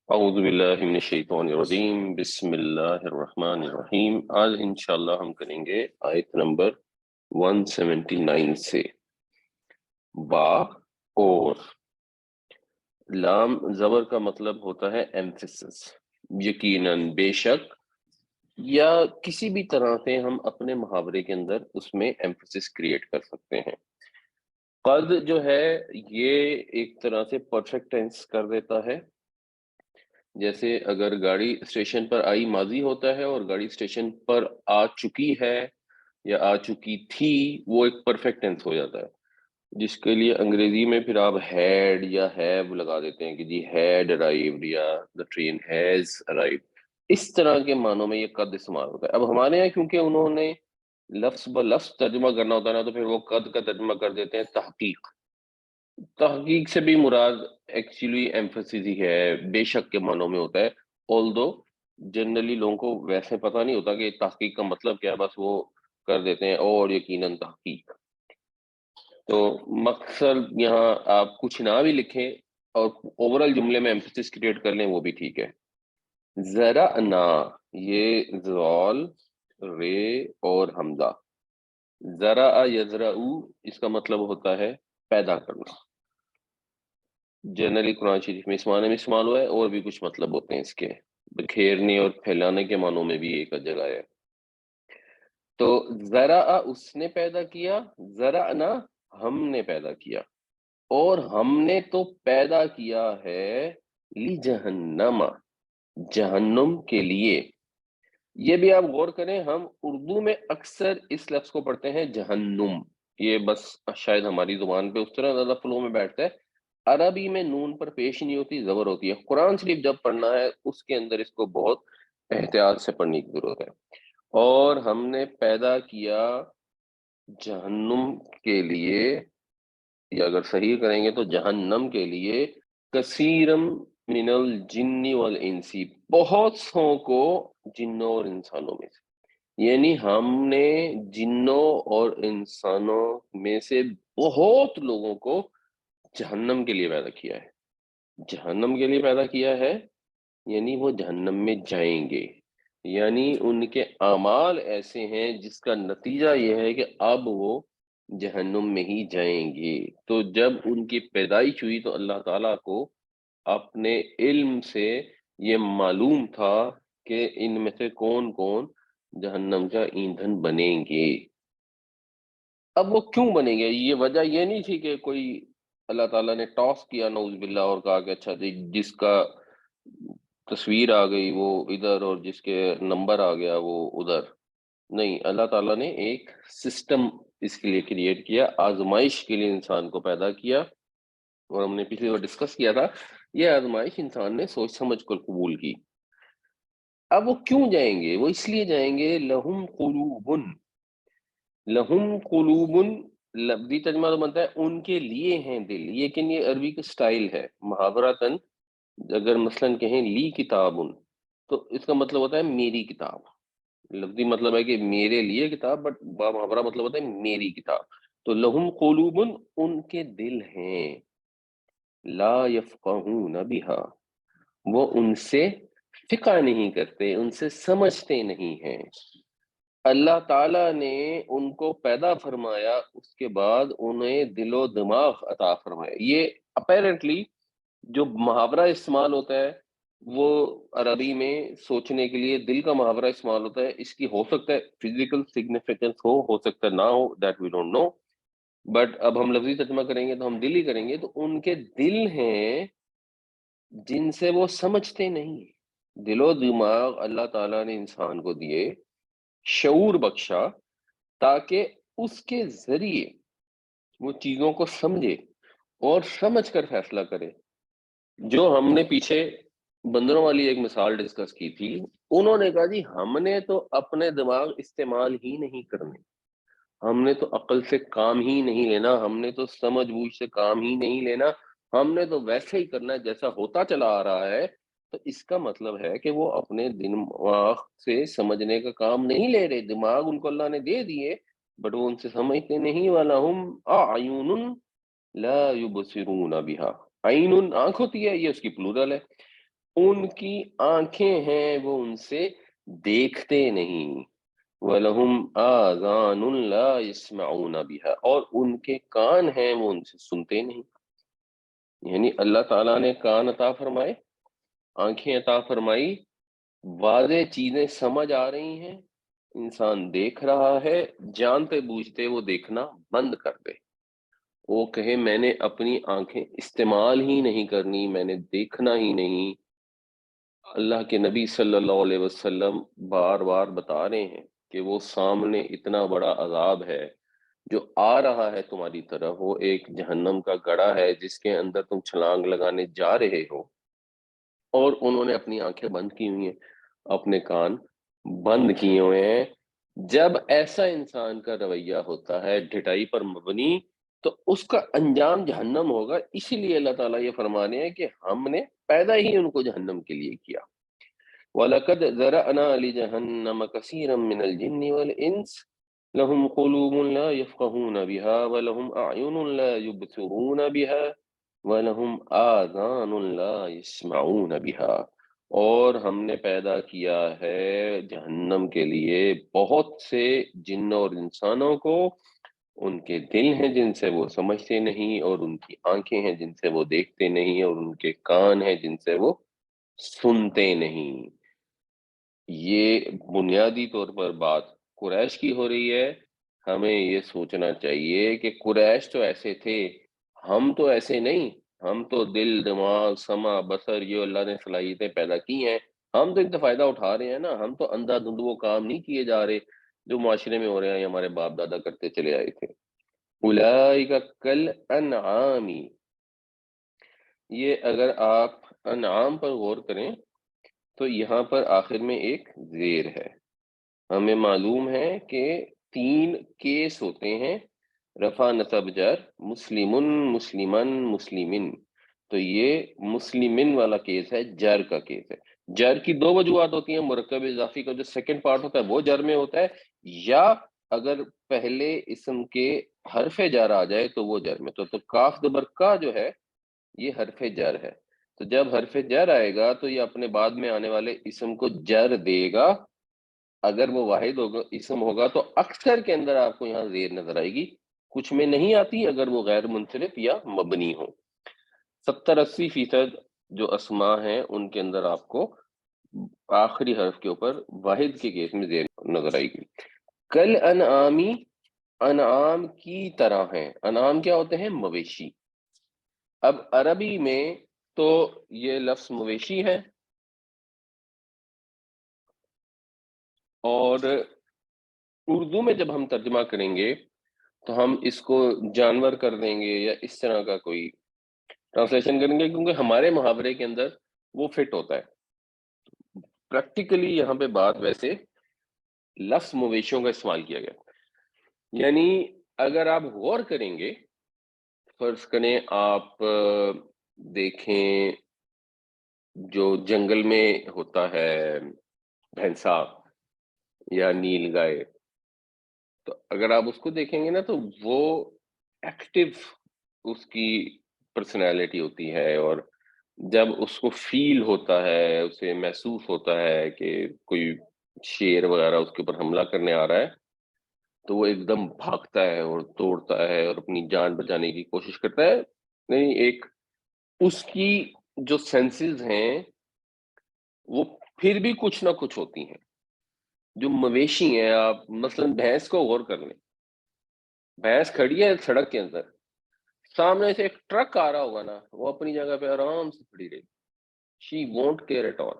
اعوذ باللہ من الشیطان الرجیم بسم اللہ الرحمن الرحیم۔ آج انشاءاللہ ہم کریں گے آیت نمبر 179 سے با اور لام زبر کا مطلب ہوتا ہے ایمفیسس، یقیناً، بے شک، یا کسی بھی طرح سے ہم اپنے محاورے کے اندر اس میں ایمفیسس کریٹ کر سکتے ہیں۔ قد جو ہے یہ ایک طرح سے پرفیکٹ ٹینس کر دیتا ہے، جیسے اگر گاڑی اسٹیشن پر آئی ماضی ہوتا ہے اور گاڑی اسٹیشن پر آ چکی ہے یا آ چکی تھی، وہ ایک پرفیکٹ ٹینس ہو جاتا ہے، جس کے لیے انگریزی میں پھر آپ ہیڈ یا ہیو لگا دیتے ہیں کہ جی ہیڈ ارائیوڈ یا the train has arrived۔ اس طرح کے معنوں میں یہ قد استعمال ہوتا ہے۔ اب ہمارے یہاں کیونکہ انہوں نے لفظ بلفظ ترجمہ کرنا ہوتا ہے نا، تو پھر وہ قد کا ترجمہ کر دیتے ہیں تحقیق۔ تحقیق سے بھی مراد ایکچولی ایمفسس ہی ہے، بے شک کے معنوں میں ہوتا ہے، although جنرلی لوگوں کو ویسے پتہ نہیں ہوتا کہ تحقیق کا مطلب کیا ہے، بس وہ کر دیتے ہیں اور یقیناً تحقیق۔ تو مقصد یہاں آپ کچھ نہ بھی لکھیں اور اوورال جملے میں ایمفسس کریٹ کر لیں، وہ بھی ٹھیک ہے۔ ذرا نا، یہ زوال رے اور حمزہ، ذرا یزرعو اس کا مطلب ہوتا ہے پیدا کرنا، جنرلی قرآن شریف میں اس معنی میں استعمال ہوا ہے، اور بھی کچھ مطلب ہوتے ہیں اس کے، بکھیرنے اور پھیلانے کے معنوں میں بھی ایک جگہ ہے۔ تو ذرا اس نے پیدا کیا، ذرا نا ہم نے پیدا کیا، اور ہم نے تو پیدا کیا ہے لی جہنم، جہنم کے لیے۔ یہ بھی آپ غور کریں، ہم اردو میں اکثر اس لفظ کو پڑھتے ہیں جہنم، یہ بس شاید ہماری زبان پہ اس طرح زیادہ فلو میں بیٹھتا ہے۔ عربی میں نون پر پیش نہیں ہوتی، زبر ہوتی ہے۔ قرآن شریف جب پڑھنا ہے اس کے اندر اس کو بہت احتیاط سے پڑھنے کی ضرورت ہے۔ اور ہم نے پیدا کیا جہنم کے لیے، یا اگر صحیح کریں گے تو جہنم کے لیے، کثیرم من الجن والانس، بہت سو کو جنوں اور انسانوں میں سے، یعنی ہم نے جنوں اور انسانوں میں سے بہت لوگوں کو جہنم کے لیے پیدا کیا ہے۔ جہنم کے لیے پیدا کیا ہے یعنی وہ جہنم میں جائیں گے، یعنی ان کے اعمال ایسے ہیں جس کا نتیجہ یہ ہے کہ اب وہ جہنم میں ہی جائیں گے۔ تو جب ان کی پیدائش ہوئی تو اللہ تعالیٰ کو اپنے علم سے یہ معلوم تھا کہ ان میں سے کون کون جہنم کا ایندھن بنیں گے۔ اب وہ کیوں بنیں گے، یہ وجہ یہ نہیں تھی کہ کوئی اللہ تعالیٰ نے ٹاس کیا نعوذ باللہ اور کہا کہ اچھا جی جس کا تصویر آ گئی وہ ادھر اور جس کے نمبر آ گیا وہ ادھر، نہیں، اللہ تعالیٰ نے ایک سسٹم اس کے لیے کریٹ کیا، آزمائش کے لیے انسان کو پیدا کیا۔ اور ہم نے پچھلی بار ڈسکس کیا تھا، یہ آزمائش انسان نے سوچ سمجھ کر قبول کی۔ اب وہ کیوں جائیں گے، وہ اس لیے جائیں گے لہم قلوب، لہم قلوب، لفظی ترجمہ تو بنتا ہے ان کے لیے ہیں دل، لیکن یہ عربی کا سٹائل ہے محاورتاً۔ اگر مثلاً کہیں لی کتاب، تو اس کا مطلب ہوتا ہے میری کتاب، لفظی مطلب ہے کہ میرے لیے کتاب، بٹ محاورہ مطلب ہوتا ہے میری کتاب۔ تو لہم قلوب، ان کے دل ہیں، لا یفقہون بہا، وہ ان سے فقہ نہیں کرتے، ان سے سمجھتے نہیں ہیں۔ اللہ تعالیٰ نے ان کو پیدا فرمایا، اس کے بعد انہیں دل و دماغ عطا فرمایا۔ یہ اپیرنٹلی جو محاورہ استعمال ہوتا ہے وہ عربی میں سوچنے کے لیے دل کا محاورہ استعمال ہوتا ہے، اس کی ہو سکتا ہے فزیکل سگنیفیکنس ہو سکتا ہے نہ ہو، that we don't know, but اب ہم لفظی ترجمہ کریں گے تو ہم دل ہی کریں گے۔ تو ان کے دل ہیں جن سے وہ سمجھتے نہیں۔ دل و دماغ اللہ تعالیٰ نے انسان کو دیے، شعور بخشا، تاکہ اس کے ذریعے وہ چیزوں کو سمجھے اور سمجھ کر فیصلہ کرے۔ جو ہم نے پیچھے بندروں والی ایک مثال ڈسکس کی تھی، انہوں نے کہا جی ہم نے تو اپنے دماغ استعمال ہی نہیں کرنے، ہم نے تو عقل سے کام ہی نہیں لینا، ہم نے تو سمجھ بوجھ سے کام ہی نہیں لینا، ہم نے تو ویسے ہی کرنا ہے جیسا ہوتا چلا آ رہا ہے۔ تو اس کا مطلب ہے کہ وہ اپنے دماغ سے سمجھنے کا کام نہیں لے رہے، دماغ ان کو اللہ نے دے دیے بٹ وہ ان سے سمجھتے نہیں۔ وَلَهُمْ أَعْيُنٌ لَا يُبْصِرُونَ بِهَا، عین آنکھ ہوتی ہے، یہ اس کی پلورل ہے۔ ان کی آنکھیں ہیں وہ ان سے دیکھتے نہیں، وَلَهُمْ آذَانٌ لَا يَسْمَعُونَ بِهَا، اور ان کے کان ہیں وہ ان سے سنتے نہیں۔ یعنی اللہ تعالیٰ نے کان عطا فرمائے، آنکھیں عطا فرمائی، واضح چیزیں سمجھ آ رہی ہیں، انسان دیکھ رہا ہے، جانتے بوجھتے وہ دیکھنا بند کر دے، وہ کہے میں نے اپنی آنکھیں استعمال ہی نہیں کرنی، میں نے دیکھنا ہی نہیں۔ اللہ کے نبی صلی اللہ علیہ وسلم بار بار بتا رہے ہیں کہ وہ سامنے اتنا بڑا عذاب ہے جو آ رہا ہے تمہاری طرف، وہ ایک جہنم کا گڑھا ہے جس کے اندر تم چھلانگ لگانے جا رہے ہو، اور انہوں نے اپنی آنکھیں بند کی ہوئی ہیں، اپنے کان بند کیے ہوئے ہیں۔ جب ایسا انسان کا رویہ ہوتا ہے ڈھٹائی پر مبنی، تو اس کا انجام جہنم ہوگا۔ اسی لیے اللہ تعالیٰ یہ فرمانے ہیں کہ ہم نے پیدا ہی ان کو جہنم کے لیے کیا۔ وَلَقَدْ ذَرَأْنَا لِجَهَنَّمَ كَثِيرًا مِنَ الْجِنِّ وَالْإِنسِ لَهُمْ قُلُوبٌ لَا يَفْقَهُونَ بِهَا وَلَهُمْ أَعْيُنٌ لَا يُبْصِرُونَ بِهَا وَلَهُمْ آذَانٌ لَا يَسْمَعُونَ بِهَا، اور ہم نے پیدا کیا ہے جہنم کے لیے بہت سے جن اور انسانوں کو، ان کے دل ہیں جن سے وہ سمجھتے نہیں، اور ان کی آنکھیں ہیں جن سے وہ دیکھتے نہیں، اور ان کے کان ہیں جن سے وہ سنتے نہیں۔ یہ بنیادی طور پر بات قریش کی ہو رہی ہے۔ ہمیں یہ سوچنا چاہیے کہ قریش تو ایسے تھے، ہم تو ایسے نہیں۔ ہم تو دل، دماغ، سمع، بصر، یہ اللہ نے صلاحیتیں پیدا کی ہیں، ہم تو ان کا فائدہ اٹھا رہے ہیں نا۔ ہم تو اندھا دھند وہ کام نہیں کیے جا رہے جو معاشرے میں ہو رہے ہیں، ہمارے باپ دادا کرتے چلے آئے تھے۔ اولئک کالانعام، یہ اگر آپ انعام پر غور کریں تو یہاں پر آخر میں ایک زیر ہے۔ ہمیں معلوم ہے کہ 3 کیس ہوتے ہیں، رفع نصب جر، مسلمن، مسلمن، مسلمن۔ تو یہ مسلمن والا کیس ہے، جر کا کیس ہے۔ جر کی 2 وجوہات ہوتی ہیں، مرکب اضافی کا جو سیکنڈ پارٹ ہوتا ہے وہ جر میں ہوتا ہے، یا اگر پہلے اسم کے حرف جر آ جائے تو وہ جر میں۔ تو کاف زبر کا جو ہے یہ حرف جر ہے، تو جب حرف جر آئے گا تو یہ اپنے بعد میں آنے والے اسم کو جر دے گا۔ اگر وہ واحد ہوگا اسم ہوگا تو اکثر کے اندر آپ کو یہاں زیر نظر آئے گی، کچھ میں نہیں آتی اگر وہ غیر منصرف یا مبنی ہو۔ 70-80% جو اسماء ہیں ان کے اندر آپ کو آخری حرف کے اوپر واحد کے کیس میں زیر نظر آئے گی۔ کل انعامی، انعام کی طرح ہیں۔ انعام کیا ہوتے ہیں؟ مویشی۔ اب عربی میں تو یہ لفظ مویشی ہے، اور اردو میں جب ہم ترجمہ کریں گے تو ہم اس کو جانور کر دیں گے یا اس طرح کا کوئی ٹرانسلیشن کریں گے، کیونکہ ہمارے محاورے کے اندر وہ فٹ ہوتا ہے۔ پریکٹیکلی یہاں پہ بات ویسے لفظ مویشیوں کا استعمال کیا گیا، یعنی اگر آپ غور کریں گے، فرض کریں آپ دیکھیں جو جنگل میں ہوتا ہے بھینسا یا نیل گائے، تو اگر آپ اس کو دیکھیں گے نا تو وہ ایکٹیو اس کی پرسنالٹی ہوتی ہے، اور جب اس کو فیل ہوتا ہے، اسے محسوس ہوتا ہے کہ کوئی شیر وغیرہ اس کے اوپر حملہ کرنے آ رہا ہے، تو وہ ایک دم بھاگتا ہے اور توڑتا ہے اور اپنی جان بچانے کی کوشش کرتا ہے۔ نہیں، ایک اس کی جو سینسز ہیں وہ پھر بھی کچھ نہ کچھ ہوتی ہیں۔ جو مویشی ہیں، آپ مثلا بھینس کو غور کر لیں، بھینس کھڑی ہے سڑک کے اندر، سامنے سے ایک ٹرک آ رہا ہوگا نا، وہ اپنی جگہ پہ آرام سے کھڑی رہے، شی وونٹ کیئر ایٹ آل۔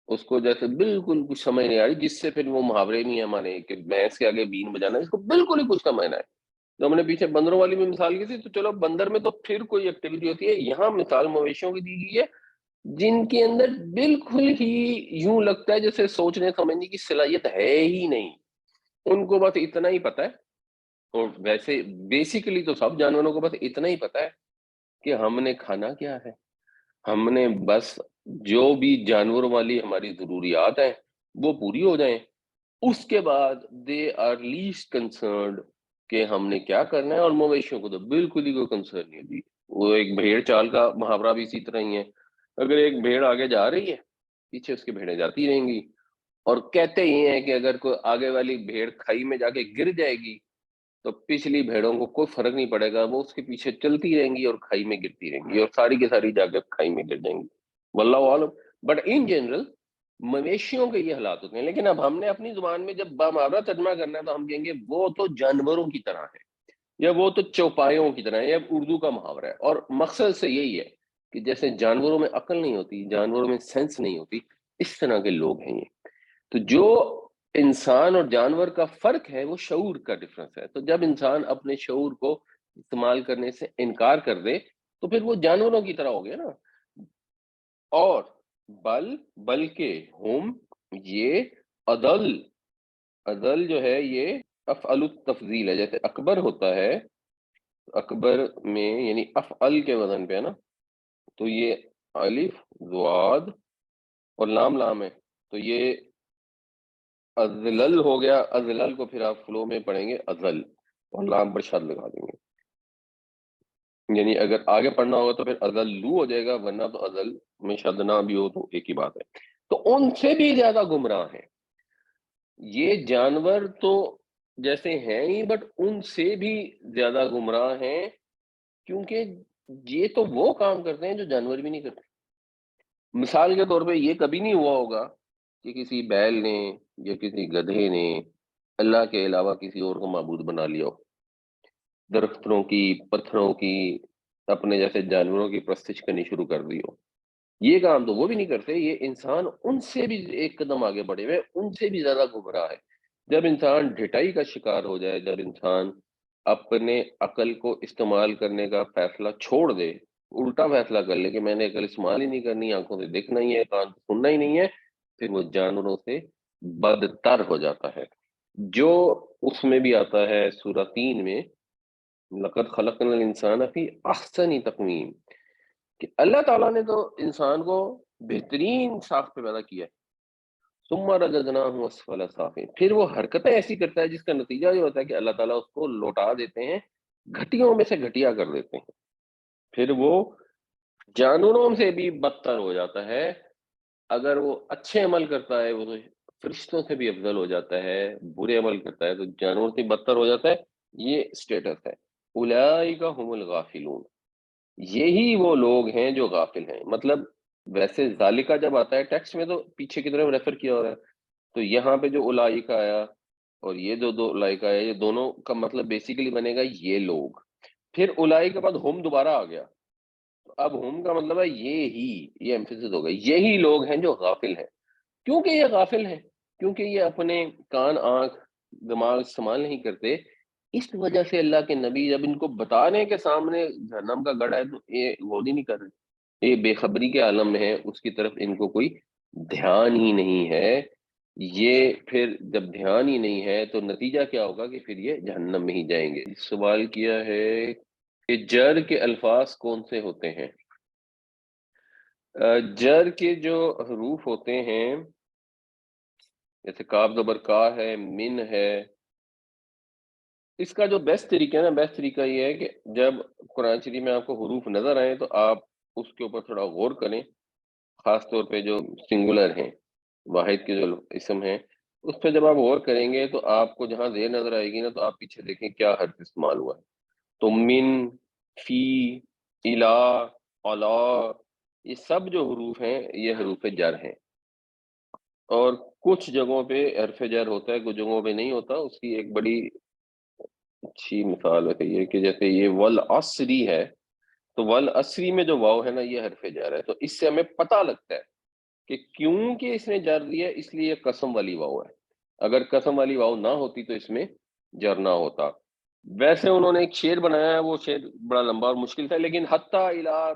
اس کو جیسے بالکل کچھ سمجھ نہیں آ رہی، جس سے پھر وہ محاورے نہیں ہے ہمارے کہ بھینس کے آگے بین بجانا، اس کو بالکل ہی کچھ سمجھ نہ ہے۔ جو ہم نے پیچھے بندروں والی میں مثال کی تھی، تو چلو بندر میں تو پھر کوئی ایکٹیویٹی ہوتی ہے، یہاں مثال مویشیوں کی دی گئی ہے جن کے اندر بالکل ہی یوں لگتا ہے جیسے سوچنے سمجھنے کی صلاحیت ہے ہی نہیں، ان کو بس اتنا ہی پتہ ہے، اور ویسے بیسیکلی تو سب جانوروں کو بس اتنا ہی پتہ ہے کہ ہم نے کھانا کیا ہے، ہم نے بس جو بھی جانوروں والی ہماری ضروریات ہیں وہ پوری ہو جائیں، اس کے بعد دے آر لیسٹ کنسرنڈ کہ ہم نے کیا کرنا ہے۔ اور مویشیوں کو تو بالکل ہی کوئی کنسرن نہیں ہوتی۔ وہ ایک بھیڑ چال کا محاورہ بھی اسی طرح ہی ہے اگر ایک بھیڑ آگے جا رہی ہے پیچھے اس کی بھیڑیں جاتی رہیں گی، اور کہتے ہی ہیں کہ اگر کوئی آگے والی بھیڑ کھائی میں جا کے گر جائے گی تو پچھلی بھیڑوں کو کوئی فرق نہیں پڑے گا، وہ اس کے پیچھے چلتی رہیں گی اور کھائی میں گرتی رہیں گی، اور ساری کی ساری جا کے کھائی میں گر جائیں گی، واللہ عالم۔ بٹ ان جنرل مویشیوں کے یہ حالات ہوتے ہیں، لیکن اب ہم نے اپنی زبان میں جب بامعنی ترجمہ کرنا ہے تو ہم کہیں گے وہ تو جانوروں کی طرح ہے، یا وہ تو چوپایوں کی طرح ہے، یہ اردو کا محاورہ ہے، اور مقصد سے یہی ہے کہ جیسے جانوروں میں عقل نہیں ہوتی، جانوروں میں سینس نہیں ہوتی، اس طرح کے لوگ ہیں یہ۔ تو جو انسان اور جانور کا فرق ہے وہ شعور کا ڈفرنس ہے، تو جب انسان اپنے شعور کو استعمال کرنے سے انکار کر دے تو پھر وہ جانوروں کی طرح ہو گیا نا۔ اور بلکہ ہم یہ عدل، عدل جو ہے یہ افعل التفضیل ہے، جیسے اکبر ہوتا ہے، اکبر میں یعنی افعل کے وزن پہ ہے نا، تو یہ الف ضاد اور لام لام ہے، تو یہ ازلل ہو گیا، ازلل کو پھر آپ فلو میں پڑھیں گے ازل، اور لام پر شد لگا دیں گے، یعنی اگر آگے پڑھنا ہوگا تو پھر ازلو ہو جائے گا، ورنہ تو ازل میں شد نہ بھی ہو تو ایک ہی بات ہے۔ تو ان سے بھی زیادہ گمراہ ہیں یہ جانور، تو جیسے ہیں ہی، بٹ ان سے بھی زیادہ گمراہ ہیں، کیونکہ یہ تو وہ کام کرتے ہیں جو جانور بھی نہیں کرتے۔ مثال کے طور پہ یہ کبھی نہیں ہوا ہوگا کہ کسی بیل نے یا کسی گدھے نے اللہ کے علاوہ کسی اور کو معبود بنا لیا ہو، درختوں کی، پتھروں کی، اپنے جیسے جانوروں کی پرستش کرنی شروع کر دی ہو۔ یہ کام تو وہ بھی نہیں کرتے، یہ انسان ان سے بھی ایک قدم آگے بڑھے ہوئے، ان سے بھی زیادہ گمراہ ہے۔ جب انسان ڈھٹائی کا شکار ہو جائے، جب انسان اپنے عقل کو استعمال کرنے کا فیصلہ چھوڑ دے، الٹا فیصلہ کر لے کہ میں نے عقل استعمال ہی نہیں کرنی، آنکھوں سے دیکھنا ہی ہے، کان سے سننا ہی نہیں ہے، پھر وہ جانوروں سے بدتر ہو جاتا ہے۔ جو اس میں بھی آتا ہے سورہ 3 میں، لقد خلقنا الانسان فی احسن تقویم، کہ اللہ تعالیٰ نے تو انسان کو بہترین ساخت پہ پیدا کیا ہے، ثم رددناہ اسفل سافلین، پھر وہ حرکتیں ایسی کرتا ہے جس کا نتیجہ یہ ہوتا ہے کہ اللہ تعالیٰ اس کو لوٹا دیتے ہیں، گھٹیوں میں سے گھٹیا کر دیتے ہیں، پھر وہ جانوروں سے بھی بدتر ہو جاتا ہے۔ اگر وہ اچھے عمل کرتا ہے وہ تو فرشتوں سے بھی افضل ہو جاتا ہے، برے عمل کرتا ہے تو جانوروں سے بدتر ہو جاتا ہے، یہ سٹیٹس ہے۔ اولئک هم الغافلون، یہی وہ لوگ ہیں جو غافل ہیں۔ مطلب ویسے ذالکہ جب آتا ہے ٹیکسٹ میں تو پیچھے کی طرف ریفر کیا ہو رہا ہے، تو یہاں پہ جو اولئک آیا اور یہ جو دو اولئک آیا، یہ دونوں کا مطلب بیسیکلی بنے گا یہ لوگ، پھر اولئک کے بعد ہم دوبارہ آ گیا، تو اب ہم کا مطلب ہے یہ ایمفیسس ہو گئی، یہی لوگ ہیں جو غافل ہیں۔ کیونکہ یہ غافل ہیں، کیونکہ یہ اپنے کان، آنکھ، دماغ استعمال نہیں کرتے، اس وجہ سے اللہ کے نبی جب ان کو بتانے کے سامنے جہنم کا گڑھ ہے تو یہ غور ہی نہیں کر رہے، یہ بے خبری کے عالم میں ہے، اس کی طرف ان کو کوئی دھیان ہی نہیں ہے۔ یہ پھر جب دھیان ہی نہیں ہے تو نتیجہ کیا ہوگا کہ پھر یہ جہنم میں ہی جائیں گے۔ سوال کیا ہے کہ جر کے الفاظ کون سے ہوتے ہیں؟ جر کے جو حروف ہوتے ہیں، جیسے کاف زبر کا ہے، من ہے، اس کا جو بیسٹ طریقہ ہے نا، بیسٹ طریقہ یہ ہے کہ جب قرآن شریف میں آپ کو حروف نظر آئے تو آپ اس کے اوپر تھوڑا غور کریں، خاص طور پہ جو سنگولر ہیں، واحد کے جو اسم ہیں، اس پہ جب آپ غور کریں گے تو آپ کو جہاں زیر نظر آئے گی نا تو آپ پیچھے دیکھیں کیا حرف استعمال ہوا ہے۔ تو من، فی، الا، علا، یہ سب جو حروف ہیں یہ حروف جر ہیں، اور کچھ جگہوں پہ حرف جر ہوتا ہے، کچھ جگہوں پہ نہیں ہوتا۔ اس کی ایک بڑی اچھی مثال ہے یہ کہ جیسے یہ والعصری ہے، تو والعصری میں جو واو ہے نا یہ حرف جر ہے، تو اس سے ہمیں پتہ لگتا ہے کہ کیونکہ اس نے جر دیا اس لیے یہ قسم والی واو ہے، اگر قسم والی واو نہ ہوتی تو اس میں جر نہ ہوتا۔ ویسے انہوں نے ایک شعر بنایا ہے، وہ شعر بڑا لمبا اور مشکل تھا، لیکن حتی، الا،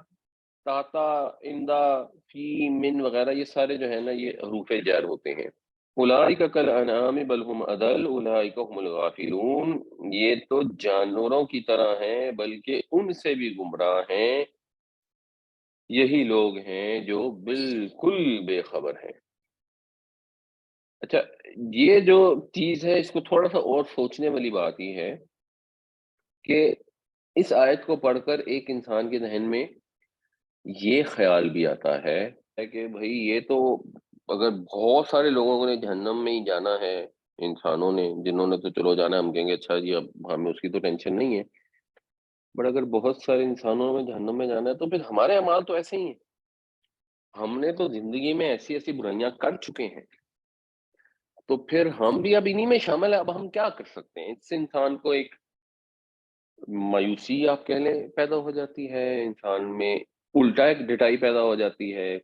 تاتا، اندا، فی، من وغیرہ یہ سارے جو ہے نا یہ حروف جر ہوتے ہیں۔ اولئک کالانعام بل هم اضل اولئک هم الغافلون، یہ تو جانوروں کی طرح ہیں بلکہ ان سے بھی گمراہ ہیں، یہی لوگ ہیں جو بالکل بے خبر ہیں۔ اچھا، یہ جو چیز ہے اس کو تھوڑا سا اور سوچنے والی بات یہ ہے کہ اس آیت کو پڑھ کر ایک انسان کے ذہن میں یہ خیال بھی آتا ہے کہ بھئی یہ تو اگر بہت سارے لوگوں نے جہنم میں ہی جانا ہے، انسانوں نے جنہوں نے تو چلو جانا ہے، ہم کہیں گے اچھا جی اب ہمیں اس کی تو ٹینشن نہیں ہے، بٹ اگر بہت سارے انسانوں میں جہنم میں جانا ہے تو پھر ہمارے اعمال تو ایسے ہی ہیں، ہم نے تو زندگی میں ایسی ایسی برائیاں کر چکے ہیں، تو پھر ہم بھی اب انہی میں شامل ہیں، اب ہم کیا کر سکتے ہیں؟ اس سے انسان کو ایک مایوسی آپ کہہ لیں پیدا ہو جاتی ہے، انسان میں الٹا ایک ڈٹائی پیدا ہو جاتی ہے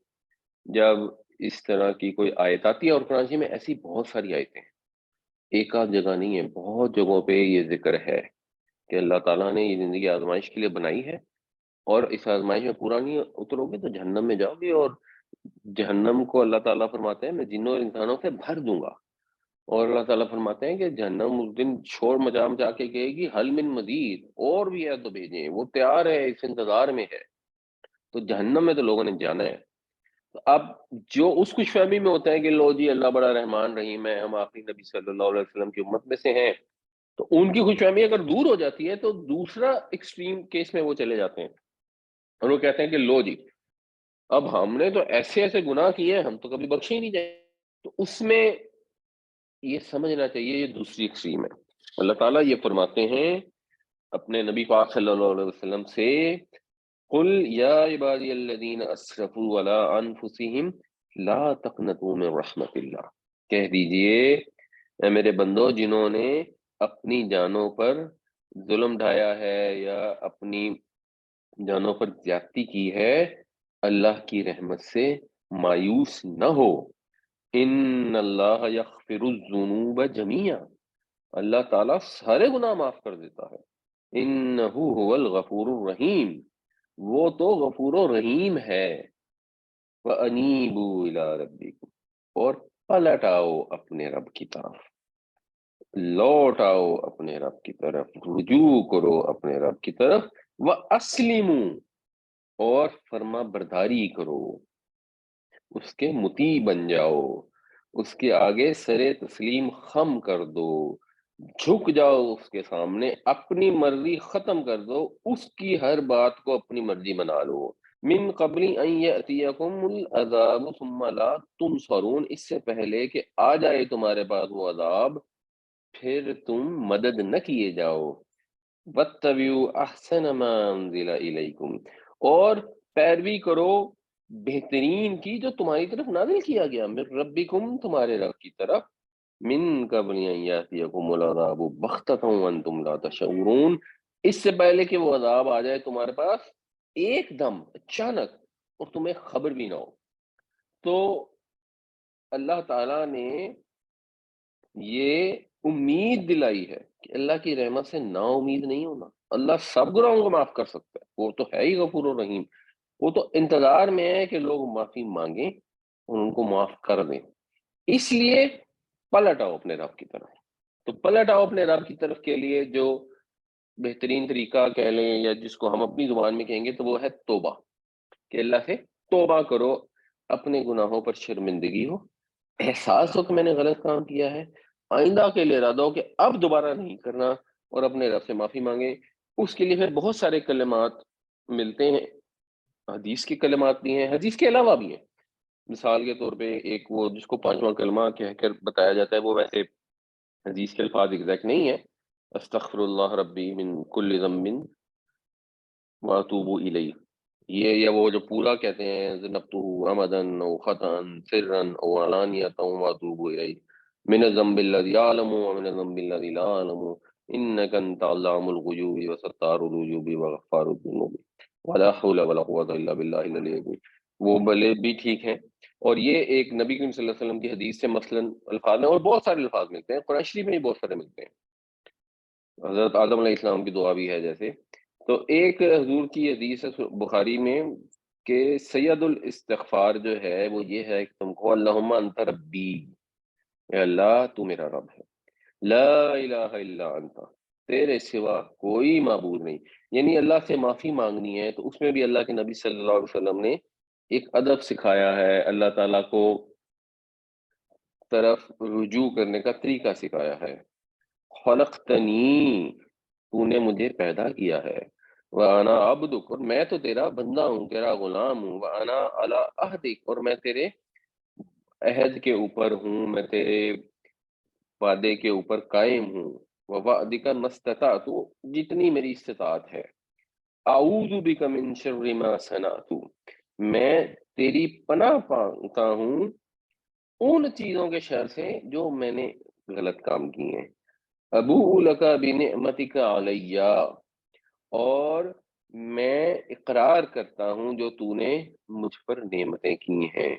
جب اس طرح کی کوئی آیت آتی ہے، اور قرآن میں ایسی بہت ساری آیتیں ہیں، ایک آدھ جگہ نہیں ہے، بہت جگہوں پہ یہ ذکر ہے کہ اللہ تعالیٰ نے یہ زندگی آزمائش کے لیے بنائی ہے، اور اس آزمائش میں پورا نہیں اترو گے تو جہنم میں جاؤ گے، اور جہنم کو اللہ تعالیٰ فرماتے ہیں میں جنوں اور انسانوں سے بھر دوں گا، اور اللہ تعالیٰ فرماتے ہیں کہ جہنم اس دن شور مچا مچا کے کہے گی حل من مزید، اور بھی ہے تو بھیجیں، وہ تیار ہے، اس انتظار میں ہے، تو جہنم میں تو لوگوں نے جانا ہے۔ تو اب جو اس خوش فہمی میں ہوتا ہے کہ لو جی اللہ بڑا رحمان رحیم ہے، ہم آخری نبی صلی اللہ علیہ وسلم کی امت میں سے ہیں، تو ان کی خوش فہمی اگر دور ہو جاتی ہے تو دوسرا ایکسٹریم کیس میں وہ چلے جاتے ہیں، اور وہ کہتے ہیں کہ لو جی اب ہم نے تو ایسے ایسے گناہ کیے ہیں، ہم تو کبھی بخشے ہی نہیں جائیں، تو اس میں یہ سمجھنا چاہیے یہ دوسری ایکسٹریم ہے۔ اللہ تعالیٰ یہ فرماتے ہیں اپنے نبی پاک صلی اللہ علیہ وسلم سے، قل یا عبادی الذین اسرفوا علی انفسہم لا تقنطوا من رحمت اللہ، کہہ دیجئے اے میرے بندو جنہوں نے اپنی جانوں پر ظلم ڈھایا ہے یا اپنی جانوں پر زیادتی کی ہے، اللہ کی رحمت سے مایوس نہ ہو، ان اللہ یغفر الذنوب جميعا، اللہ تعالیٰ سارے گناہ معاف کر دیتا ہے، انہ هو الغفور الرحیم، وہ تو غفور و رحیم ہے، وَأَنِيبُوا إِلَىٰ رَبِّكُمْ، اور پلٹ آؤ اپنے رب کی طرف، لوٹ آؤ اپنے رب کی طرف، رجوع کرو اپنے رب کی طرف، وَأَسْلِمُوا، اور فرما برداری کرو، اس کے مطیع بن جاؤ، اس کے آگے سر تسلیم خم کر دو، جھک جاؤ اس کے سامنے، اپنی مرضی ختم کر دو، اس کی ہر بات کو اپنی مرضی بنا لو، من قبل ان یأتیکم العذاب ثم لا تنصرون، اس سے پہلے کہ آ جائے تمہارے پاس وہ عذاب پھر تم مدد نہ کیے جاؤ، واتبعوا احسن ما انزل الیکم، اور پیروی کرو بہترین کی جو تمہاری طرف نازل کیا گیا، من ربکم، تمہارے رب کی طرف، من قبل ان یاتیکم العذاب بغتۃ وانتم لا تشعرون، اس سے پہلے کہ وہ عذاب آ جائے تمہارے پاس ایک دم اچانک اور تمہیں خبر بھی نہ ہو۔ تو اللہ تعالیٰ نے یہ امید دلائی ہے کہ اللہ کی رحمت سے نا امید نہیں ہونا، اللہ سب گناہوں کو معاف کر سکتا ہے، وہ تو ہے ہی غفور الرحیم، وہ تو انتظار میں ہے کہ لوگ معافی مانگیں اور ان کو معاف کر دیں، اس لیے پلٹ آؤ اپنے رب کی طرف۔ تو پلٹ آؤ اپنے رب کی طرف کے لیے جو بہترین طریقہ کہہ لیں یا جس کو ہم اپنی زبان میں کہیں گے تو وہ ہے توبہ، کہ اللہ سے توبہ کرو، اپنے گناہوں پر شرمندگی ہو، احساس ہو کہ میں نے غلط کام کیا ہے، آئندہ کے لیے ارادہ ہو کہ اب دوبارہ نہیں کرنا، اور اپنے رب سے معافی مانگیں۔ اس کے لیے پھر بہت سارے کلمات ملتے ہیں، حدیث کے کلمات بھی ہیں، حدیث کے علاوہ بھی ہیں، مثال کے طور پہ ایک وہ جس کو پانچواں کلمہ کہہ کر بتایا جاتا ہے، وہ ویسے حدیث کے الفاظ ایگزیکٹ نہیں ہے، استغفر اللہ ربی من کل ذنب واتوب الیہ، یہ یا وہ جو پورا کہتے ہیں ذنبتہ عمدن او خطأ سرا او علانیۃ واتوب الیہ من الذنب الذی اعلم ومن الذنب الذی لا اعلم انک انت علام الغیوب وستار العیوب وغفار الذنوب ولا حول ولا قوۃ الا باللہ العلی العظیم، وہ بھلے بھی ٹھیک ہیں، اور یہ ایک نبی کریم صلی اللہ علیہ وسلم کی حدیث سے مثلاً الفاظ ہیں، اور بہت سارے الفاظ ملتے ہیں، قرآن شریف میں بھی بہت سارے ملتے ہیں، حضرت آدم علیہ السلام کی دعا بھی ہے جیسے، تو ایک حضور کی حدیث ہے بخاری میں کہ سید الاستغفار جو ہے وہ یہ ہے کہ تم کو اللہم انت ربی، اے اللہ تو میرا رب ہے، لا الہ الا انت، تیرے سوا کوئی معبود نہیں، یعنی اللہ سے معافی مانگنی ہے تو اس میں بھی اللہ کے نبی صلی اللہ علیہ وسلم نے ایک ادب سکھایا ہے، اللہ تعالیٰ کو طرف رجوع کرنے کا طریقہ سکھایا ہے، خلقتنی، تو نے مجھے پیدا کیا ہے، وَأَنَا عَبْدُكَ، اور میں تو تیرا بندہ ہوں، تیرا غلام ہوں، وَأَنَا عَلَىٰ عَهْدِكَ، اور میں تیرے عہد کے اوپر ہوں، میں تیرے وعدے کے اوپر قائم ہوں، وَوَعْدِكَ مَا اسْتَطَعْتُ، جتنی میری استطاعت ہے، اعوذ بک من شر ما صنعت، میں تیری پناہ پاتا ہوں ان چیزوں کے شر سے جو میں نے غلط کام کیے ہیں، ابوء لک بنعمتک علیہ، اور میں اقرار کرتا ہوں جو تو نے مجھ پر نعمتیں کی ہیں،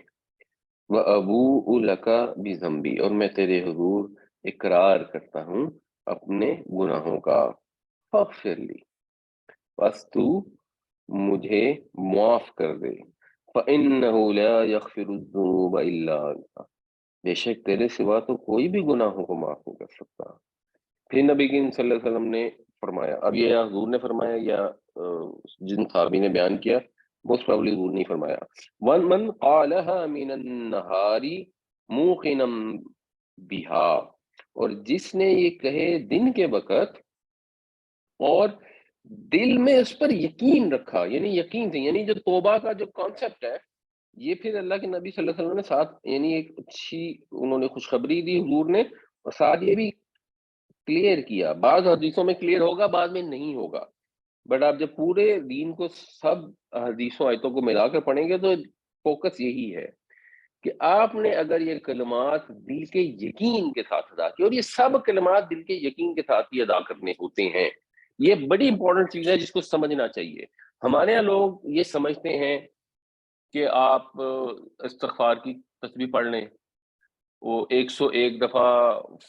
وَأَبُوءُ لَكَ بِذَنبِي، اور میں تیرے حضور اقرار کرتا ہوں اپنے گناہوں کا، فاغفر لی، بس تو مجھے معاف کر دے، فَإِنَّهُ لَا يَغْفِرُ الذُّنُوبَ إِلَّا أَنْتَ، بے شک تیرے سوا تو کوئی بھی گناہوں کو معاف نہیں کر سکتا۔ پھر نبی کریم صلی اللہ علیہ وسلم نے فرمایا، اب یہ یا حضور نے فرمایا یا جن صحابی نے بیان کیا، موسٹ پرابلی حضور نہیں فرمایا، وَمَنْ قَالَهَا مِنَ النَّهَارِ مُوقِنًا بِهَا، اور جس نے یہ کہے دن کے وقت اور دل میں اس پر یقین رکھا، یعنی یقین سے، یعنی جو توبہ کا جو کانسیپٹ ہے، یہ پھر اللہ کے نبی صلی اللہ علیہ وسلم نے ساتھ، یعنی ایک اچھی انہوں نے خوشخبری دی حضور نے، اور ساتھ یہ بھی کلیئر کیا، بعض حدیثوں میں کلیئر ہوگا، بعض میں نہیں ہوگا، بٹ آپ جب پورے دین کو سب حدیثوں آیتوں کو ملا کر پڑھیں گے تو فوکس یہی ہے کہ آپ نے اگر یہ کلمات دل کے یقین کے ساتھ ادا کی، اور یہ سب کلمات دل کے یقین کے ساتھ ہی ادا کرنے ہوتے ہیں، یہ بڑی امپورٹنٹ چیز ہے جس کو سمجھنا چاہیے۔ ہمارے یہاں لوگ یہ سمجھتے ہیں کہ آپ استغفار کی تسبیح پڑھ لیں، وہ 101 دفعہ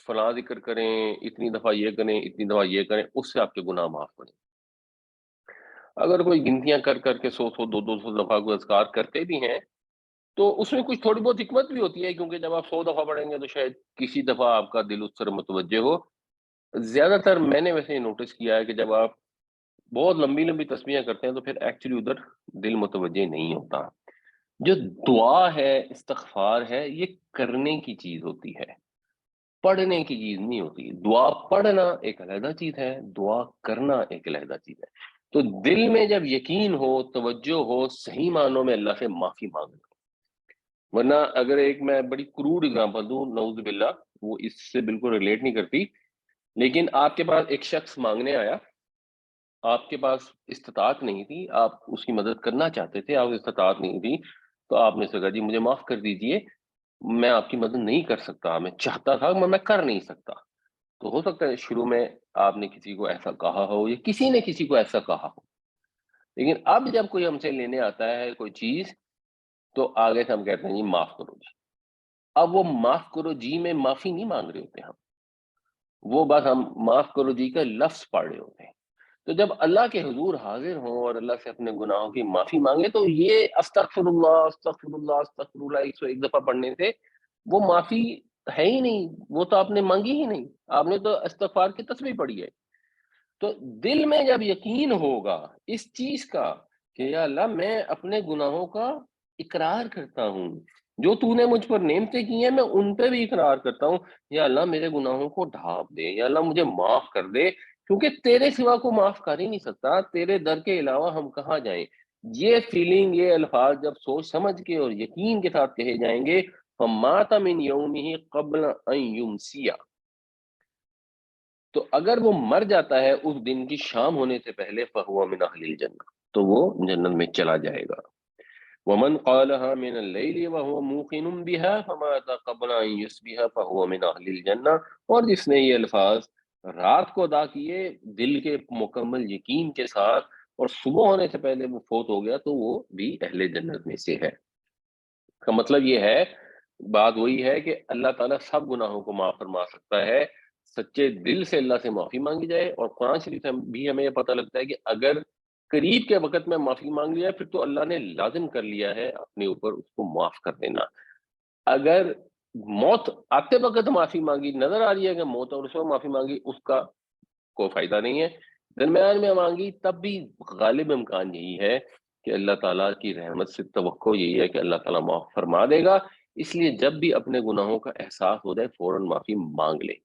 فلاں ذکر کریں، اتنی دفعہ یہ کریں، اتنی دفعہ یہ کریں، اس سے آپ کے گناہ معاف کریں۔ اگر کوئی گنتیاں کر کر کے 100 200 دفعہ کوئی اذکار کرتے بھی ہیں تو اس میں کچھ تھوڑی بہت حکمت بھی ہوتی ہے، کیونکہ جب آپ 100 دفعہ پڑھیں گے تو شاید کسی دفعہ آپ کا دل اس طرح متوجہ ہو۔ زیادہ تر میں نے ویسے نوٹس کیا ہے کہ جب آپ بہت لمبی لمبی تسبیحیں کرتے ہیں تو پھر ایکچولی ادھر دل متوجہ نہیں ہوتا۔ جو دعا ہے، استغفار ہے، یہ کرنے کی چیز ہوتی ہے، پڑھنے کی چیز نہیں ہوتی۔ دعا پڑھنا ایک علیحدہ چیز ہے، دعا کرنا ایک علیحدہ چیز ہے۔ تو دل میں جب یقین ہو، توجہ ہو، صحیح معنوں میں اللہ سے معافی مانگنا، ورنہ اگر ایک میں بڑی کروڈ اگزامپل دوں، نعوذ باللہ، وہ اس سے بالکل ریلیٹ نہیں کرتی، لیکن آپ کے پاس ایک شخص مانگنے آیا، آپ کے پاس استطاعت نہیں تھی، آپ اس کی مدد کرنا چاہتے تھے، آپ استطاعت نہیں تھی، تو آپ نے کہا جی مجھے معاف کر دیجئے، میں آپ کی مدد نہیں کر سکتا، میں چاہتا تھا میں کر نہیں سکتا۔ تو ہو سکتا ہے شروع میں آپ نے کسی کو ایسا کہا ہو یا کسی نے کسی کو ایسا کہا ہو، لیکن اب جب کوئی ہم سے لینے آتا ہے کوئی چیز تو آگے سے ہم کہتے ہیں جی معاف کرو جی۔ اب وہ معاف کرو جی میں معافی نہیں مانگ رہے ہوتے ہم، وہ بس ہم معاف کرو جی کا لفظ پڑھ رہے ہوتے ہیں۔ تو جب اللہ کے حضور حاضر ہوں اور اللہ سے اپنے گناہوں کی معافی مانگے تو یہ استغفر اللہ استغفر اللہ استغفر اللہ 101 دفعہ پڑھنے سے وہ معافی ہے ہی نہیں، وہ تو آپ نے مانگی ہی نہیں، آپ نے تو استغفار کی تسبیح پڑھی ہے۔ تو دل میں جب یقین ہوگا اس چیز کا کہ یا اللہ میں اپنے گناہوں کا اقرار کرتا ہوں، جو تو نے مجھ پر نعمتیں کی ہیں میں ان پہ بھی اقرار کرتا ہوں، یا اللہ میرے گناہوں کو ڈھانپ دے، یا اللہ مجھے معاف کر دے، کیونکہ تیرے سوا کو معاف کر ہی نہیں سکتا، تیرے در کے علاوہ ہم کہاں جائیں۔ یہ فیلنگ، یہ الفاظ جب سوچ سمجھ کے اور یقین کے ساتھ کہے جائیں گے، فَمَاتَ مِنْ يَوْمِهِ قَبْلَ أَنْ يُمْسِيَ، تو اگر وہ مر جاتا ہے اس دن کی شام ہونے سے پہلے، فہو من اہل الجنہ، تو وہ جنت میں چلا جائے گا۔ ومن قالها من الليل وهو موقن بها فمات قبل ان يصبح فهو من اہل الجنہ، اور جس نے یہ الفاظ رات کو ادا کیے دل کے مکمل یقین کے ساتھ اور صبح ہونے سے پہلے وہ فوت ہو گیا تو وہ بھی اہل جنت میں سے ہے۔ کا مطلب یہ ہے، بات وہی ہے کہ اللہ تعالیٰ سب گناہوں کو معاف فرما سکتا ہے، سچے دل سے اللہ سے معافی مانگی جائے، اور قرآن شریف سے بھی ہمیں یہ پتہ لگتا ہے کہ اگر قریب کے وقت میں معافی مانگ لیا پھر تو اللہ نے لازم کر لیا ہے اپنے اوپر اس کو معاف کر دینا۔ اگر موت آتے وقت معافی مانگی، نظر آ رہی ہے کہ موت اور اس وقت معافی مانگی، اس کا کوئی فائدہ نہیں ہے، درمیان میں مانگی تب بھی غالب امکان یہی ہے کہ اللہ تعالیٰ کی رحمت سے توقع یہی ہے کہ اللہ تعالیٰ معاف فرما دے گا۔ اس لیے جب بھی اپنے گناہوں کا احساس ہو جائے فوراً معافی مانگ لیں،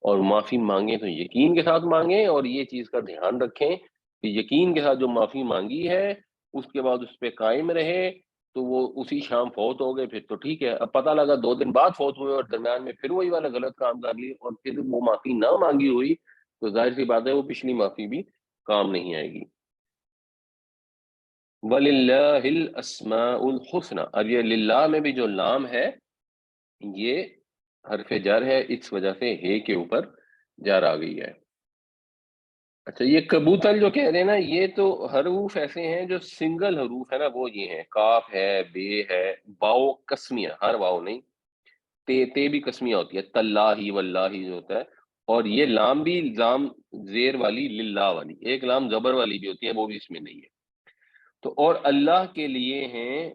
اور معافی مانگیں تو یقین کے ساتھ مانگیں، اور یہ چیز کا دھیان رکھیں کہ یقین کے ساتھ جو معافی مانگی ہے اس کے بعد اس پہ قائم رہے، تو وہ اسی شام فوت ہو گئے، پھر تو ٹھیک ہے۔ اب پتہ لگا 2 دن بعد فوت ہوئے اور درمیان میں پھر وہی والا غلط کام کر لی اور پھر وہ معافی نہ مانگی ہوئی، تو ظاہر سی بات ہے وہ پچھلی معافی بھی کام نہیں آئے گی۔ وَلِلَّهِ الْأَسْمَاءُ الْحُسْنَى، اب یہ للہ میں بھی جو لام ہے یہ حرف جر ہے، اس وجہ سے ہے کے اوپر جر آ گئی ہے۔ اچھا یہ کبوتر جو کہہ رہے ہیں نا، یہ تو حروف ایسے ہیں جو سنگل حروف ہے نا، وہ یہ ہیں، کاف ہے، بے ہے، واو قسمیہ، ہر واو نہیں، تے بھی قسمیہ ہوتی ہے، تاللہ واللہ جو ہوتا ہے، اور یہ لام بھی لام زیر والی للہ والی، ایک لام زبر والی بھی ہوتی ہے، وہ بھی اس میں نہیں ہے۔ تو اور اللہ کے لیے ہیں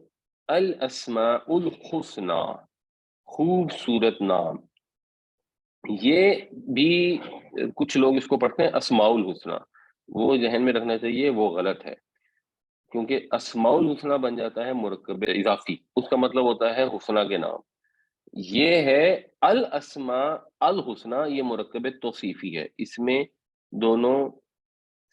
الاسماء الحسنى، خوبصورت نام۔ یہ بھی کچھ لوگ اس کو پڑھتے ہیں اسماء الحسنى، وہ ذہن میں رکھنا چاہیے، وہ غلط ہے، کیونکہ اسماء الحسنى بن جاتا ہے مرکب اضافی، اس کا مطلب ہوتا ہے حسنہ کے نام۔ یہ ہے الاسماء الحسنى، یہ مرکب توصیفی ہے، اس میں دونوں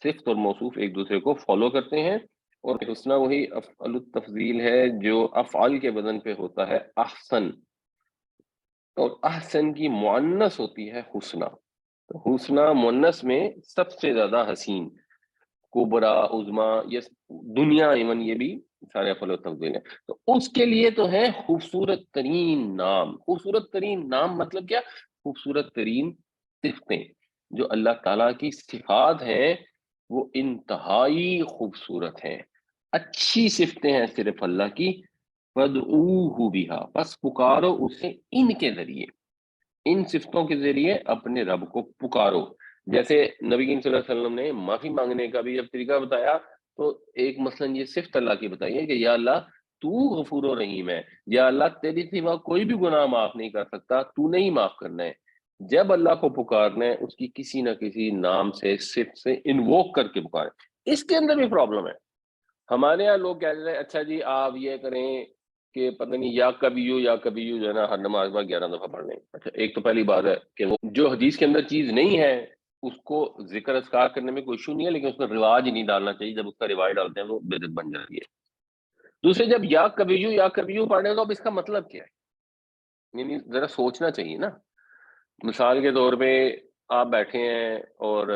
صفت اور موصوف ایک دوسرے کو فالو کرتے ہیں، اور حسنہ وہی افعل التفضیل ہے جو افعال کے وزن پہ ہوتا ہے احسن، اور احسن کی مؤنث ہوتی ہے حسنہ، تو حسنہ مؤنث میں سب سے زیادہ حسین، کبرا، عظما، یہ دنیا، ایون یہ بھی سارے افعال تفضیل ہیں، تو اس کے لیے تو ہے خوبصورت ترین نام۔ خوبصورت ترین نام مطلب کیا؟ خوبصورت ترین صفتیں، جو اللہ تعالیٰ کی صفات ہیں وہ انتہائی خوبصورت ہیں، اچھی صفتیں ہیں صرف اللہ کی۔ فَادْعُوهُ بِهَا، پس پکارو اسے ان کے ذریعے، ان صفتوں کے ذریعے اپنے رب کو پکارو۔ جیسے نبی کریم صلی اللہ علیہ وسلم نے معافی مانگنے کا بھی جب طریقہ بتایا، تو ایک مثلا یہ صفت اللہ کی بتائی ہے کہ یا اللہ تو غفور و رحیم ہے، یا اللہ تیری سوا کوئی بھی گناہ معاف نہیں کر سکتا، تو نہیں معاف کرنا ہے۔ جب اللہ کو پکارنا ہے اس کی کسی نہ کسی نام سے، صفت سے انووک کر کے پکاریں۔ اس کے اندر بھی پرابلم ہے، ہمارے یہاں لوگ کہتے ہیں اچھا جی آپ یہ کریں کہ پتہ نہیں یا کبھی جو ہے نا ہر نماز میں 11 دفعہ پڑھ لیں۔ اچھا ایک تو پہلی بات ہے کہ وہ جو حدیث کے اندر چیز نہیں ہے اس کو ذکر اذکار کرنے میں کوئی ایشو نہیں ہے، لیکن اس میں رواج نہیں ڈالنا چاہیے، جب اس کا رواج ڈالتے ہیں وہ بدعت بن جاتی ہے۔ دوسرے، جب یا کبھی پڑھ رہے تو اب اس کا مطلب کیا ہے؟ یعنی ذرا سوچنا چاہیے نا۔ مثال کے طور پہ آپ بیٹھے ہیں اور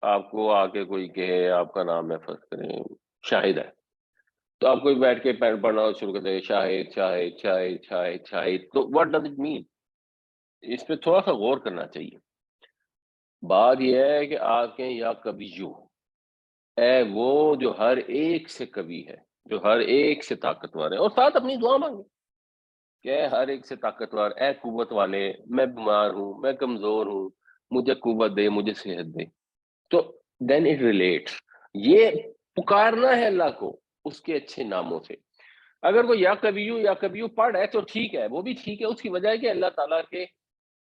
آپ کو آ کے کوئی کہے، آپ کا نام ہے فرض کریں شاہد ہے، تو آپ کوئی بیٹھ کے پڑھنا شروع کر دے شاہد شاہد شاہد شاہد شاہد، تو واٹ ڈز اٹ مین؟ اس پہ تھوڑا سا غور کرنا چاہیے۔ بات یہ ہے کہ آپ کہیں یا کبھی یو، اے وہ جو ہر ایک سے کبھی ہے، جو ہر ایک سے طاقتور ہے، اور ساتھ اپنی دعا مانگے کہ اے ہر ایک سے طاقتور، اے قوت والے، میں بیمار ہوں، میں کمزور ہوں، مجھے قوت دے، مجھے صحت دے۔ تو دین اٹ ریلیٹس، یہ پکارنا ہے اللہ کو اس کے اچھے ناموں سے۔ اگر وہ یا کبھی پڑھ رہا ہے تو ٹھیک ہے، وہ بھی ٹھیک ہے، اس کی وجہ ہے کہ اللہ تعالیٰ کے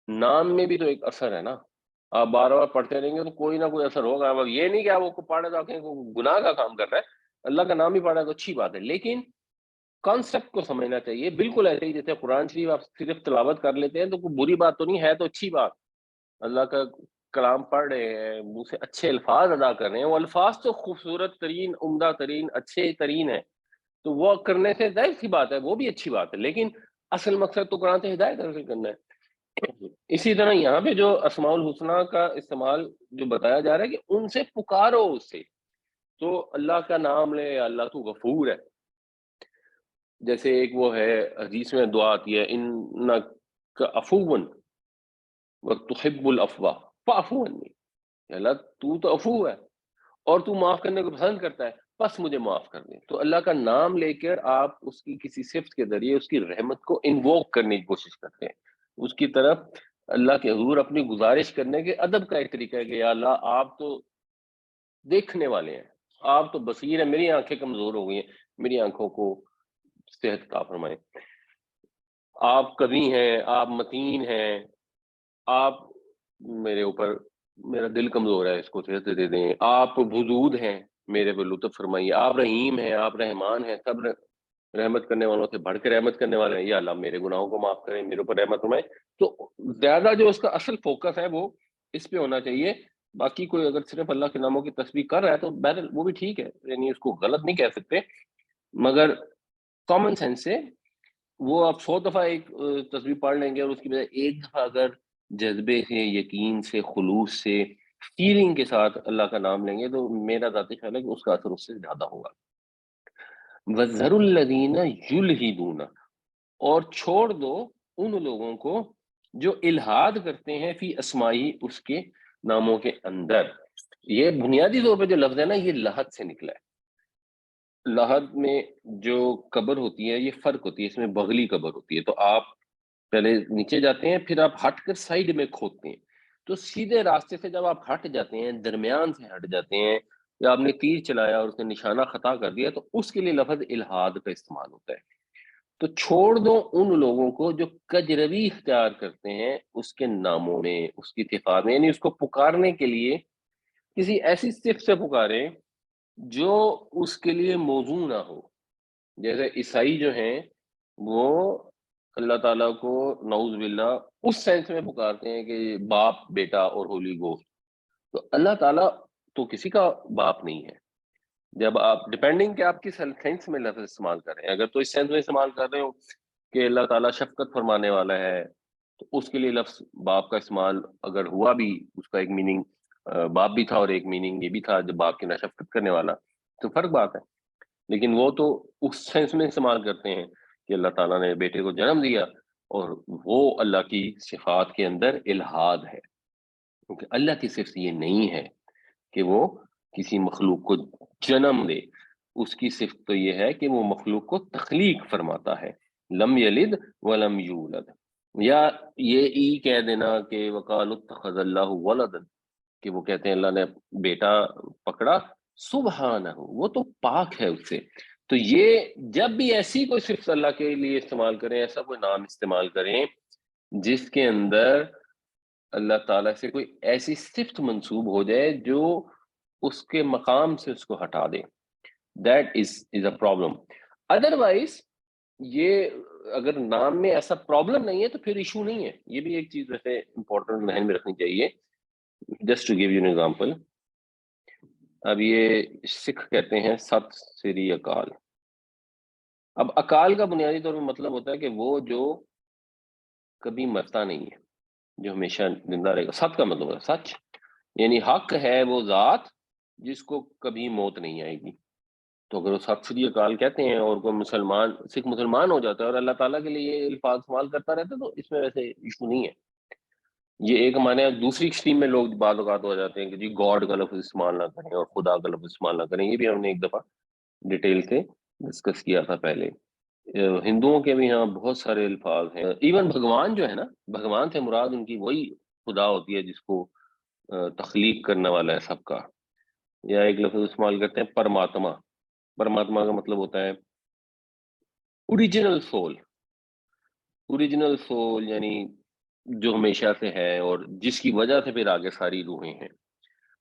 نام میں بھی تو ایک اثر ہے نا۔ آپ بار بار پڑھتے رہیں گے تو کوئی نہ کوئی اثر ہوگا۔ اب یہ نہیں کہ آپ وہ پڑھ رہے تو وہ گناہ کا کام کر رہا ہے، اللہ کا نام ہی پڑھ رہا ہے تو اچھی بات ہے، لیکن کانسیپٹ کو سمجھنا چاہیے۔ بالکل ایسے ہی جیسے قرآن شریف آپ صرف تلاوت کر لیتے ہیں تو کوئی بری بات تو نہیں ہے، تو اچھی بات، اللہ کا کلام پڑھ رہے ہیں، منہ سے اچھے الفاظ ادا کر رہے ہیں، وہ الفاظ تو خوبصورت ترین، عمدہ ترین، اچھے ترین ہیں، تو وہ کرنے سے ظاہر سی بات ہے وہ بھی اچھی بات ہے، لیکن اصل مقصد تو قرآن سے ہدایت حاصل کرنا ہے۔ اسی طرح یہاں پہ جو اسماء الحسنہ کا استعمال جو بتایا جا رہا ہے کہ ان سے پکارو اس سے، تو اللہ کا نام لے، اللہ تو غفور ہے۔ جیسے ایک وہ ہے حدیث میں دعا آتی ہے انک عفو وتحب العفو فاعف عنی، اللہ تو عفو ہے اور تو معاف کرنے کو پسند کرتا ہے، بس مجھے معاف کر دیں۔ تو اللہ کا نام لے کر آپ اس کی کسی صفت کے ذریعے اس کی رحمت کو انووک کرنے کی کوشش کرتے ہیں، اس کی طرف اللہ کے حضور اپنی گزارش کرنے کے ادب کا ایک طریقہ ہے کہ یا اللہ آپ تو دیکھنے والے ہیں، آپ تو بصیر ہیں، میری آنکھیں کمزور ہو گئی ہیں، میری آنکھوں کو صحت عطا فرمائیں، آپ قوی ہیں، آپ متین ہیں، آپ میرے اوپر، میرا دل کمزور ہے اس کو صحت دے دیں، آپ وجود ہیں میرے پہ لطف فرمائیے، آپ رحیم ہیں، آپ رحمان ہیں، سب رحمت کرنے والوں سے بڑھ کے رحمت کرنے والے ہیں، یا اللہ میرے گناہوں کو معاف کریں، میرے اوپر رحمت فرمائیں۔ تو زیادہ جو اس کا اصل فوکس ہے وہ اس پہ ہونا چاہیے باقی کوئی اگر صرف اللہ کے ناموں کی تسبیح کر رہا ہے تو بہرحال وہ بھی ٹھیک ہے، یعنی اس کو غلط نہیں کہہ سکتے، مگر کامن سینس سے وہ آپ 100 دفعہ ایک تسبیح پڑھ لیں گے اور اس کی بجائے ایک دفعہ اگر جذبے سے، یقین سے، خلوص سے، فیلنگ کے ساتھ اللہ کا نام لیں گے تو میرا ذاتی خیال ہے کہ اس کا اثر اس سے زیادہ ہوگا۔ وَذَرُوا الَّذِينَ يُلْحِدُونَ، اور چھوڑ دو ان لوگوں کو جو الحاد کرتے ہیں فی اسمائی، اس کے ناموں کے اندر۔ یہ بنیادی طور پہ جو لفظ ہے نا، یہ لحد سے نکلا ہے۔ لحد میں جو قبر ہوتی ہے یہ فرق ہوتی ہے، اس میں بغلی قبر ہوتی ہے، تو آپ پہلے نیچے جاتے ہیں، پھر آپ ہٹ کر سائیڈ میں کھودتے ہیں، تو سیدھے راستے سے جب آپ ہٹ جاتے ہیں، درمیان سے ہٹ جاتے ہیں، یا آپ نے تیر چلایا اور اس نے نشانہ خطا کر دیا، تو اس کے لیے لفظ الحاد کا استعمال ہوتا ہے۔ تو چھوڑ دو ان لوگوں کو جو کجروی اختیار کرتے ہیں اس کے ناموں میں، اس کی اتفاق میں، یعنی اس کو پکارنے کے لیے کسی ایسی صفت سے پکاریں جو اس کے لیے موزوں نہ ہو۔ جیسے عیسائی جو ہیں وہ اللہ تعالیٰ کو نعوذ باللہ اس سینس میں پکارتے ہیں کہ باپ، بیٹا اور ہولی گوسٹ، تو اللہ تعالیٰ تو کسی کا باپ نہیں ہے۔ جب آپ ڈیپینڈنگ کہ آپ کس سینس میں لفظ استعمال کر رہے ہیں، اگر تو اس سینس میں استعمال کر رہے ہو کہ اللہ تعالیٰ شفقت فرمانے والا ہے، تو اس کے لیے لفظ باپ کا استعمال اگر ہوا بھی، اس کا ایک میننگ باپ بھی تھا اور ایک میننگ یہ بھی تھا جب باپ کی نہ شفقت کرنے والا، تو فرق بات ہے۔ لیکن وہ تو اس سینس میں استعمال کرتے ہیں کہ اللہ تعالیٰ نے بیٹے کو جنم دیا، اور وہ اللہ کی صفات کے اندر الحاد ہے، کیونکہ اللہ کی صفت یہ نہیں ہے کہ وہ کسی مخلوق کو جنم دے، اس کی صفت تو یہ ہے کہ وہ مخلوق کو تخلیق فرماتا ہے، لم یلد ولم یولد۔ یا یہ ای کہہ دینا کہ وقالوا اتخذ اللہ ولدا، کہ وہ کہتے ہیں اللہ نے بیٹا پکڑا، سبحانہ، وہ تو پاک ہے اس سے۔ تو یہ جب بھی ایسی کوئی صفت اللہ کے لیے استعمال کریں، ایسا کوئی نام استعمال کریں جس کے اندر اللہ تعالیٰ سے کوئی ایسی صفت منسوب ہو جائے جو اس کے مقام سے اس کو ہٹا دے، that is a problem. Otherwise یہ اگر نام میں ایسا پرابلم نہیں ہے تو پھر ایشو نہیں ہے۔ یہ بھی ایک چیز ویسے امپورٹنٹ ذہن میں رکھنی چاہیے۔ Just to give you an example, اب یہ سکھ کہتے ہیں ست سری اکال۔ اب اکال کا بنیادی طور پر مطلب ہوتا ہے کہ وہ جو کبھی مرتا نہیں ہے، جو ہمیشہ زندہ رہے گا۔ ست کا مطلب ہے سچ، یعنی حق ہے وہ ذات جس کو کبھی موت نہیں آئے گی۔ تو اگر وہ ست سری اکال کہتے ہیں اور کوئی مسلمان، سکھ مسلمان ہو جاتا ہے اور اللہ تعالیٰ کے لیے یہ الفاظ استعمال کرتا رہتا ہے تو اس میں ویسے ایشو نہیں ہے۔ یہ ایک معنی، دوسری ایکسٹریم میں لوگ بعض اوقات ہو جاتے ہیں کہ جی گاڈ کا لفظ استعمال نہ کریں اور خدا کا لفظ استعمال نہ کریں۔ یہ بھی ہم نے ایک دفعہ ڈیٹیل سے ڈسکس کیا تھا پہلے۔ ہندوؤں کے بھی یہاں بہت سارے الفاظ ہیں، ایون بھگوان جو ہے نا، بھگوان سے مراد ان کی وہی خدا ہوتی ہے جس کو تخلیق کرنے والا ہے سب کا۔ یا ایک لفظ استعمال کرتے ہیں پرماتما۔ پرماتما کا مطلب ہوتا ہے اوریجنل سول۔ اوریجنل سول یعنی جو ہمیشہ سے ہے اور جس کی وجہ سے پھر آگے ساری روحیں ہیں،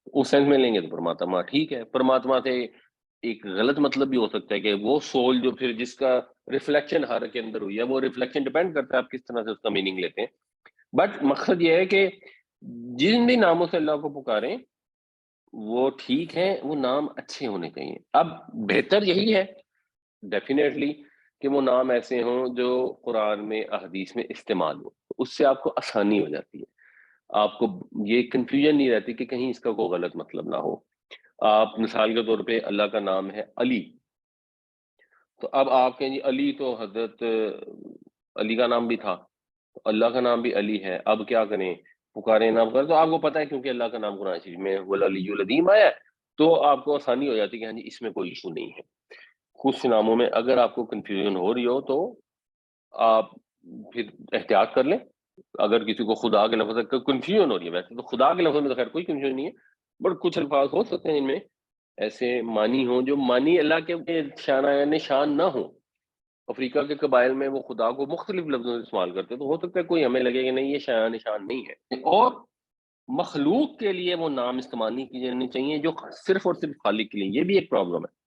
اس سینس میں لیں گے تو پرماتما ٹھیک ہے۔ پرماتما سے ایک غلط مطلب بھی ہو سکتا ہے کہ وہ سول جو پھر جس کا ریفلیکشن ہر کے اندر ہوئی ہے، وہ ریفلیکشن ڈیپینڈ کرتا ہے آپ کس طرح سے اس کا میننگ لیتے ہیں۔ بٹ مقصد یہ ہے کہ جن بھی ناموں سے اللہ کو پکاریں وہ ٹھیک ہے، وہ نام اچھے ہونے چاہیے۔ اب بہتر یہی ہے ڈیفینیٹلی کہ وہ نام ایسے ہوں جو قرآن میں احادیث میں استعمال ہو، اس سے آپ کو آسانی ہو جاتی ہے، آپ کو یہ کنفیوژن نہیں رہتی کہ کہیں اس کا کوئی غلط مطلب نہ ہو۔ آپ مثال کے طور پہ اللہ کا نام ہے علی، تو اب آپ کہیں جی علی تو حضرت علی کا نام بھی تھا، اللہ کا نام بھی علی ہے، اب کیا کریں، پکاریں نہ پکاریں؟ تو آپ کو پتہ ہے کیونکہ اللہ کا نام قرآن شریف میں والعلی العظیم آیا ہے، تو آپ کو آسانی ہو جاتی ہے کہ ہاں جی اس میں کوئی ایشو نہیں ہے۔ کچھ ناموں میں اگر آپ کو کنفیوژن ہو رہی ہو تو آپ پھر احتیاط کر لیں۔ اگر کسی کو خدا کے لفظ سے کنفیوژن ہو رہی ہے، ویسے تو خدا کے لفظ میں تو خیر کوئی کنفیوژن نہیں ہے، بٹ کچھ الفاظ ہو سکتے ہیں ان میں ایسے معنی ہوں جو معنی اللہ کے شانہ نشان نہ ہوں۔ افریقہ کے قبائل میں وہ خدا کو مختلف لفظوں سے استعمال کرتے ہیں، تو ہو سکتا ہے کوئی ہمیں لگے کہ نہیں یہ شایع نشان نہیں ہے۔ اور مخلوق کے لیے وہ نام استعمال نہیں کیے جانے چاہیے جو صرف اور صرف خالق کے لیے، یہ بھی ایک پرابلم ہے۔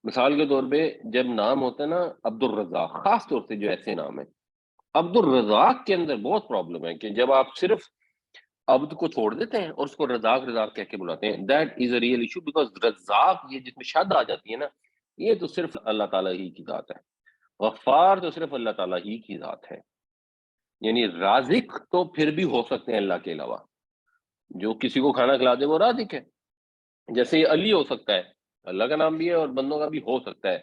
مثال کے طور پہ جب نام ہوتا ہے نا عبد الرزاق، خاص طور سے جو ایسے نام ہیں، عبد الرزاق کے اندر بہت پرابلم ہے کہ جب آپ صرف عبد کو چھوڑ دیتے ہیں اور اس کو رزاق رزاق کہہ کے بلاتے ہیں. That is a real issue because Razzaq یہ جس میں شد آ جاتی ہے نا، یہ تو صرف اللہ تعالیٰ ہی کی ذات ہے. غفار تو صرف اللہ تعالیٰ ہی کی ذات ہے. یعنی رازق تو پھر بھی ہو سکتے ہیں اللہ کے علاوہ. جو کسی کو کھانا کھلا دے وہ رازق ہے. جیسے یہ علی ہو سکتا ہے، اللہ کا نام بھی ہے اور بندوں کا بھی ہو سکتا ہے.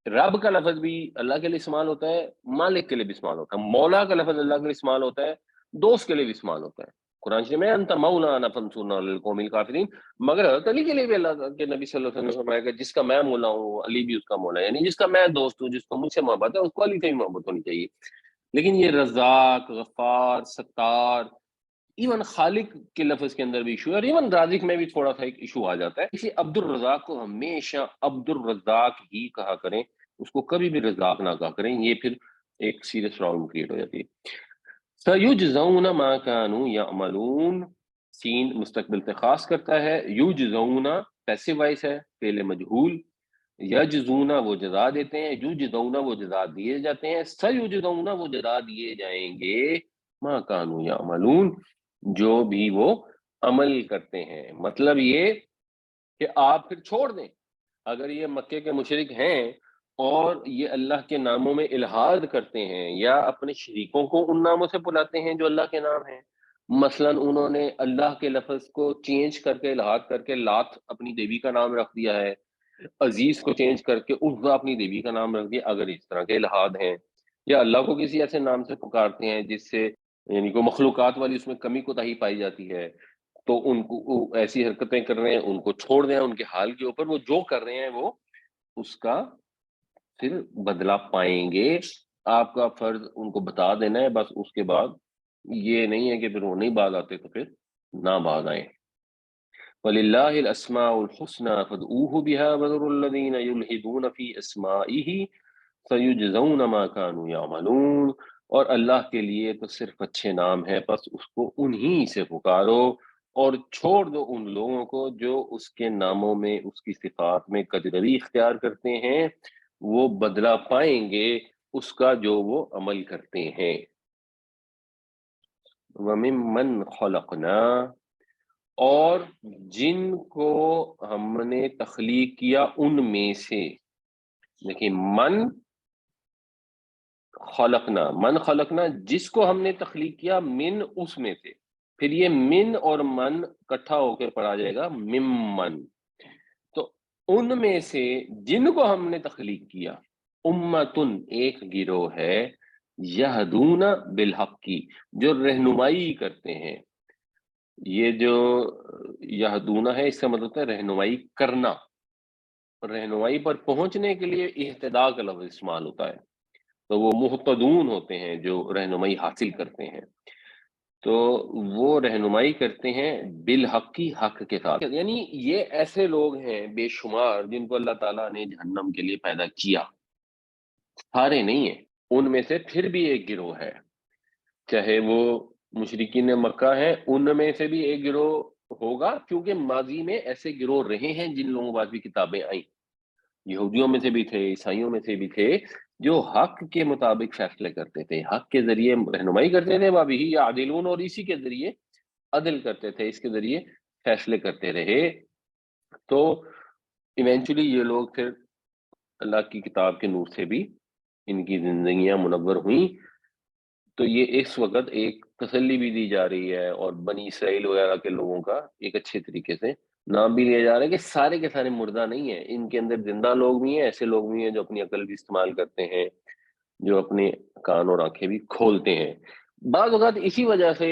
رب کا لفظ بھی اللہ کے لیے استعمال ہوتا ہے، مالک کے لیے بھی استعمال ہوتا ہے. مولا کا لفظ اللہ کے لیے استعمال ہوتا ہے، دوست کے لیے بھی استعمال ہوتا ہے. قرآن شریف میں انت مولانا فانصرنا علی القوم الکافرین، مگر حضرت علی کے لیے بھی اللہ کے نبی صلی اللہ علیہ وسلم نے فرمایا کہ جس کا میں مولا ہوں علی بھی اس کا مولا ہے. یعنی جس کا میں دوست ہوں، جس کو مجھ سے محبت ہے، اس کو علی سے بھی محبت ہونی چاہیے. لیکن یہ رزاق، غفار، ستار، ایون خالق کے لفظ کے اندر بھی ایشو ہے، اور ایون رازق میں بھی تھوڑا سا ایک ایشو آ جاتا ہے. اسی عبد الرزاق کو ہمیشہ عبد الرزاق ہی کہا کریں، اس کو کبھی بھی رزاق نہ کہا کریں. یہ پھر ایک سیریس پرابلم کریٹ ہو جاتی ہے. سَيُجْزَوْنَ مَا كَانُوا يَعْمَلُونَ، سین مستقبل سے خاص کرتا ہے. یوجزون پیسو وائس ہے، فعل مجہول. یجزون وہ جزا دیتے ہیں، یوجزون وہ جزا دیے جاتے ہیں. سیجزون وہ جزا دیے جائیں گے، ما کانوا یعملون جو بھی وہ عمل کرتے ہیں. مطلب یہ کہ آپ پھر چھوڑ دیں. اگر یہ مکے کے مشرک ہیں اور یہ اللہ کے ناموں میں الحاد کرتے ہیں یا اپنے شریکوں کو ان ناموں سے بلاتے ہیں جو اللہ کے نام ہیں، مثلا انہوں نے اللہ کے لفظ کو چینج کر کے الحاد کر کے لات اپنی دیوی کا نام رکھ دیا ہے، عزیز کو چینج کر کے عزا اپنی دیوی کا نام رکھ دیا، اگر اس طرح کے الحاد ہیں، یا اللہ کو کسی ایسے نام سے پکارتے ہیں جس سے یعنی کوئی مخلوقات والی اس میں کمی کوتاہی پائی جاتی ہے، تو ان کو ایسی حرکتیں کر رہے ہیں، ان کو چھوڑ دیں ان کے حال کے اوپر. وہ جو کر رہے ہیں وہ اس کا پھر بدلہ پائیں گے. آپ کا فرض ان کو بتا دینا ہے بس. اس کے بعد یہ نہیں ہے کہ پھر وہ نہیں باز آتے تو پھر نہ باز آئیں. وَلِلَّهِ الْأَسْمَاءُ الْحُسْنَى فَادْعُوهُ بِهَا وَذَرُوا الَّذِينَ يُلْحِدُونَ فِي أَسْمَائِهِ سَيُجْزَوْنَ مَا كَانُوا يَعْمَلُونَ. اور اللہ کے لیے تو صرف اچھے نام ہے، بس اس کو انہی سے پکارو اور چھوڑ دو ان لوگوں کو جو اس کے ناموں میں اس کی صفات میں کجروی اختیار کرتے ہیں. وہ بدلہ پائیں گے اس کا جو وہ عمل کرتے ہیں. وَمِمَّنْ خَلَقْنَا، اور جن کو ہم نے تخلیق کیا ان میں سے. دیکھیں من خلقنا جس کو ہم نے تخلیق کیا، من اس میں سے. پھر یہ من اور من کٹھا ہو کے پڑھا جائے گا ممن. تو ان میں سے جن کو ہم نے تخلیق کیا، امتن ایک گروہ ہے، یہدون بالحق کی جو رہنمائی کرتے ہیں. یہ جو یہدون ہے اس کا مطلب ہوتا ہے رہنمائی کرنا. رہنمائی پر پہنچنے کے لیے اہتداء کا لفظ استعمال ہوتا ہے، تو وہ مہتدون ہوتے ہیں جو رہنمائی حاصل کرتے ہیں. تو وہ رہنمائی کرتے ہیں بالحق کی، حق کے ساتھ. یعنی یہ ایسے لوگ ہیں بے شمار جن کو اللہ تعالیٰ نے جہنم کے لیے پیدا کیا. سارے نہیں ہیں، ان میں سے پھر بھی ایک گروہ ہے، چاہے وہ مشرکین مکہ ہیں، ان میں سے بھی ایک گروہ ہوگا، کیونکہ ماضی میں ایسے گروہ رہے ہیں جن لوگوں کے پاس بھی کتابیں آئیں. یہودیوں میں سے بھی تھے، عیسائیوں میں سے بھی تھے، جو حق کے مطابق فیصلے کرتے تھے، حق کے ذریعے رہنمائی کرتے تھے. وہ بھی عادلون، اور اسی کے ذریعے عدل کرتے تھے، اس کے ذریعے فیصلے کرتے رہے. تو ایونچولی یہ لوگ پھر اللہ کی کتاب کے نور سے بھی ان کی زندگیاں منور ہوئیں. تو یہ اس وقت ایک تسلی بھی دی جا رہی ہے، اور بنی اسرائیل وغیرہ کے لوگوں کا ایک اچھے طریقے سے نام بھی لیا جا رہا ہے کہ سارے کے سارے مردہ نہیں ہیں، ان کے اندر زندہ لوگ بھی ہیں، ایسے لوگ بھی ہیں جو اپنی عقل بھی استعمال کرتے ہیں، جو اپنے کان اور آنکھیں بھی کھولتے ہیں. بعض اوقات اسی وجہ سے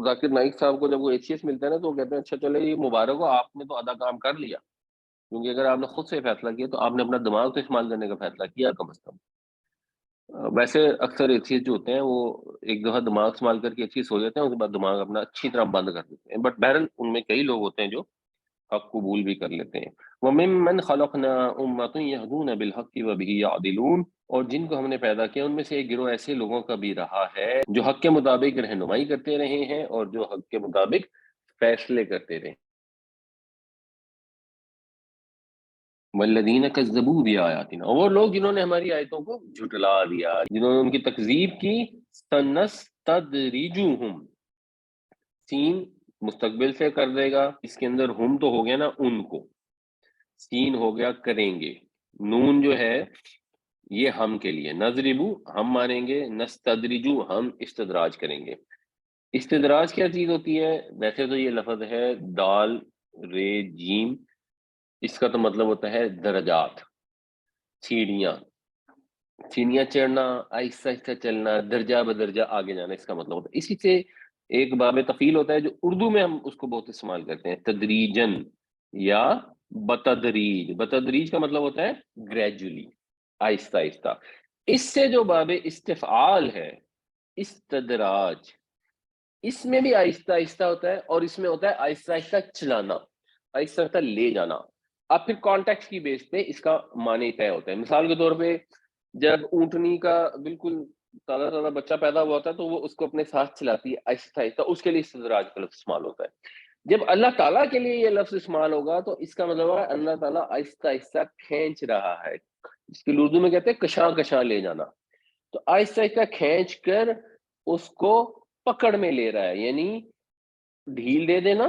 ذاکر نائک صاحب کو جب وہ ایچ سی ایس ملتا ہے نا تو وہ کہتے ہیں اچھا چلے یہ مبارک ہو، آپ نے تو آدھا کام کر لیا. کیونکہ اگر آپ نے خود سے فیصلہ کیا تو آپ نے اپنا دماغ تو استعمال کرنے کا فیصلہ کیا کم از کم. ویسے اکثر ایتھیسٹ جو ہوتے ہیں وہ ایک دفعہ دماغ استعمال کر کے ایتھیسٹ ہو جاتے ہیں، اس کے بعد دماغ اپنا اچھی طرح بند کر دیتے ہیں. بٹ بہرحال ان میں کئی لوگ ہوتے ہیں جو حق قبول بھی کر لیتے ہیں. وَمِمَّنْ خَلَقْنَا أُمَّةٌ يَهْدُونَ بِالْحَقِّ وَبِهِ يَعْدِلُونَ، اور جن کو ہم نے پیدا کیا ان میں سے ایک گروہ ایسے لوگوں کا بھی رہا ہے جو حق کے مطابق رہنمائی کرتے رہے ہیں اور جو حق کے مطابق فیصلے کرتے رہے. والذین کذبوا بآیاتنا، اور وہ لوگ جنہوں نے ہماری آیتوں کو جھٹلا دیا، جنہوں نے ان کی تکذیب کی. سنستدرجوہم، سین مستقبل سے کر دے گا، اس کے اندر ہم تو ہو گیا نا ان کو، سین ہو گیا کریں گے، نون جو ہے یہ ہم کے لیے، نضربو ہم مانیں گے، نستدرجو ہم استدراج کریں گے۔ استدراج کیا چیز ہوتی ہے؟ ویسے تو یہ لفظ ہے دال رے جیم، اس کا تو مطلب ہوتا ہے درجات، سیڑھیاں، سیڑھیاں چڑھنا، آہستہ آہستہ چلنا، درجہ بدرجہ آگے جانا، اس کا مطلب ہوتا ہے۔ اسی سے ایک باب تفعیل ہوتا ہے جو اردو میں ہم اس کو بہت استعمال کرتے ہیں، تدریجن یا بتدریج۔ بتدریج کا مطلب ہوتا ہے گریجولی، آہستہ آہستہ۔ اس سے جو باب استفعال ہے، استدراج، اس میں بھی آہستہ آہستہ ہوتا ہے، اور اس میں ہوتا ہے آہستہ آہستہ چلانا، آہستہ آہستہ لے جانا۔ اب پھر کانٹیکس کی بیس پہ اس کا معنی طے ہوتا ہے۔ مثال کے طور پہ جب اونٹنی کا بالکل تازہ تازہ بچہ پیدا ہوا ہوتا ہے تو وہ اس کو اپنے ساتھ چلاتی ہے آہستہ آہستہ، اس کے لیے استدراج کا لفظ استعمال ہوتا ہے۔ جب اللہ تعالیٰ کے لیے یہ لفظ استعمال ہوگا تو اس کا مطلب ہے اللہ تعالیٰ آہستہ آہستہ کھینچ رہا ہے، جس کی اردو میں کہتے ہیں کشاں کشاں لے جانا۔ تو آہستہ آہستہ کھینچ کر اس کو پکڑ میں لے رہا ہے، یعنی ڈھیل دے دینا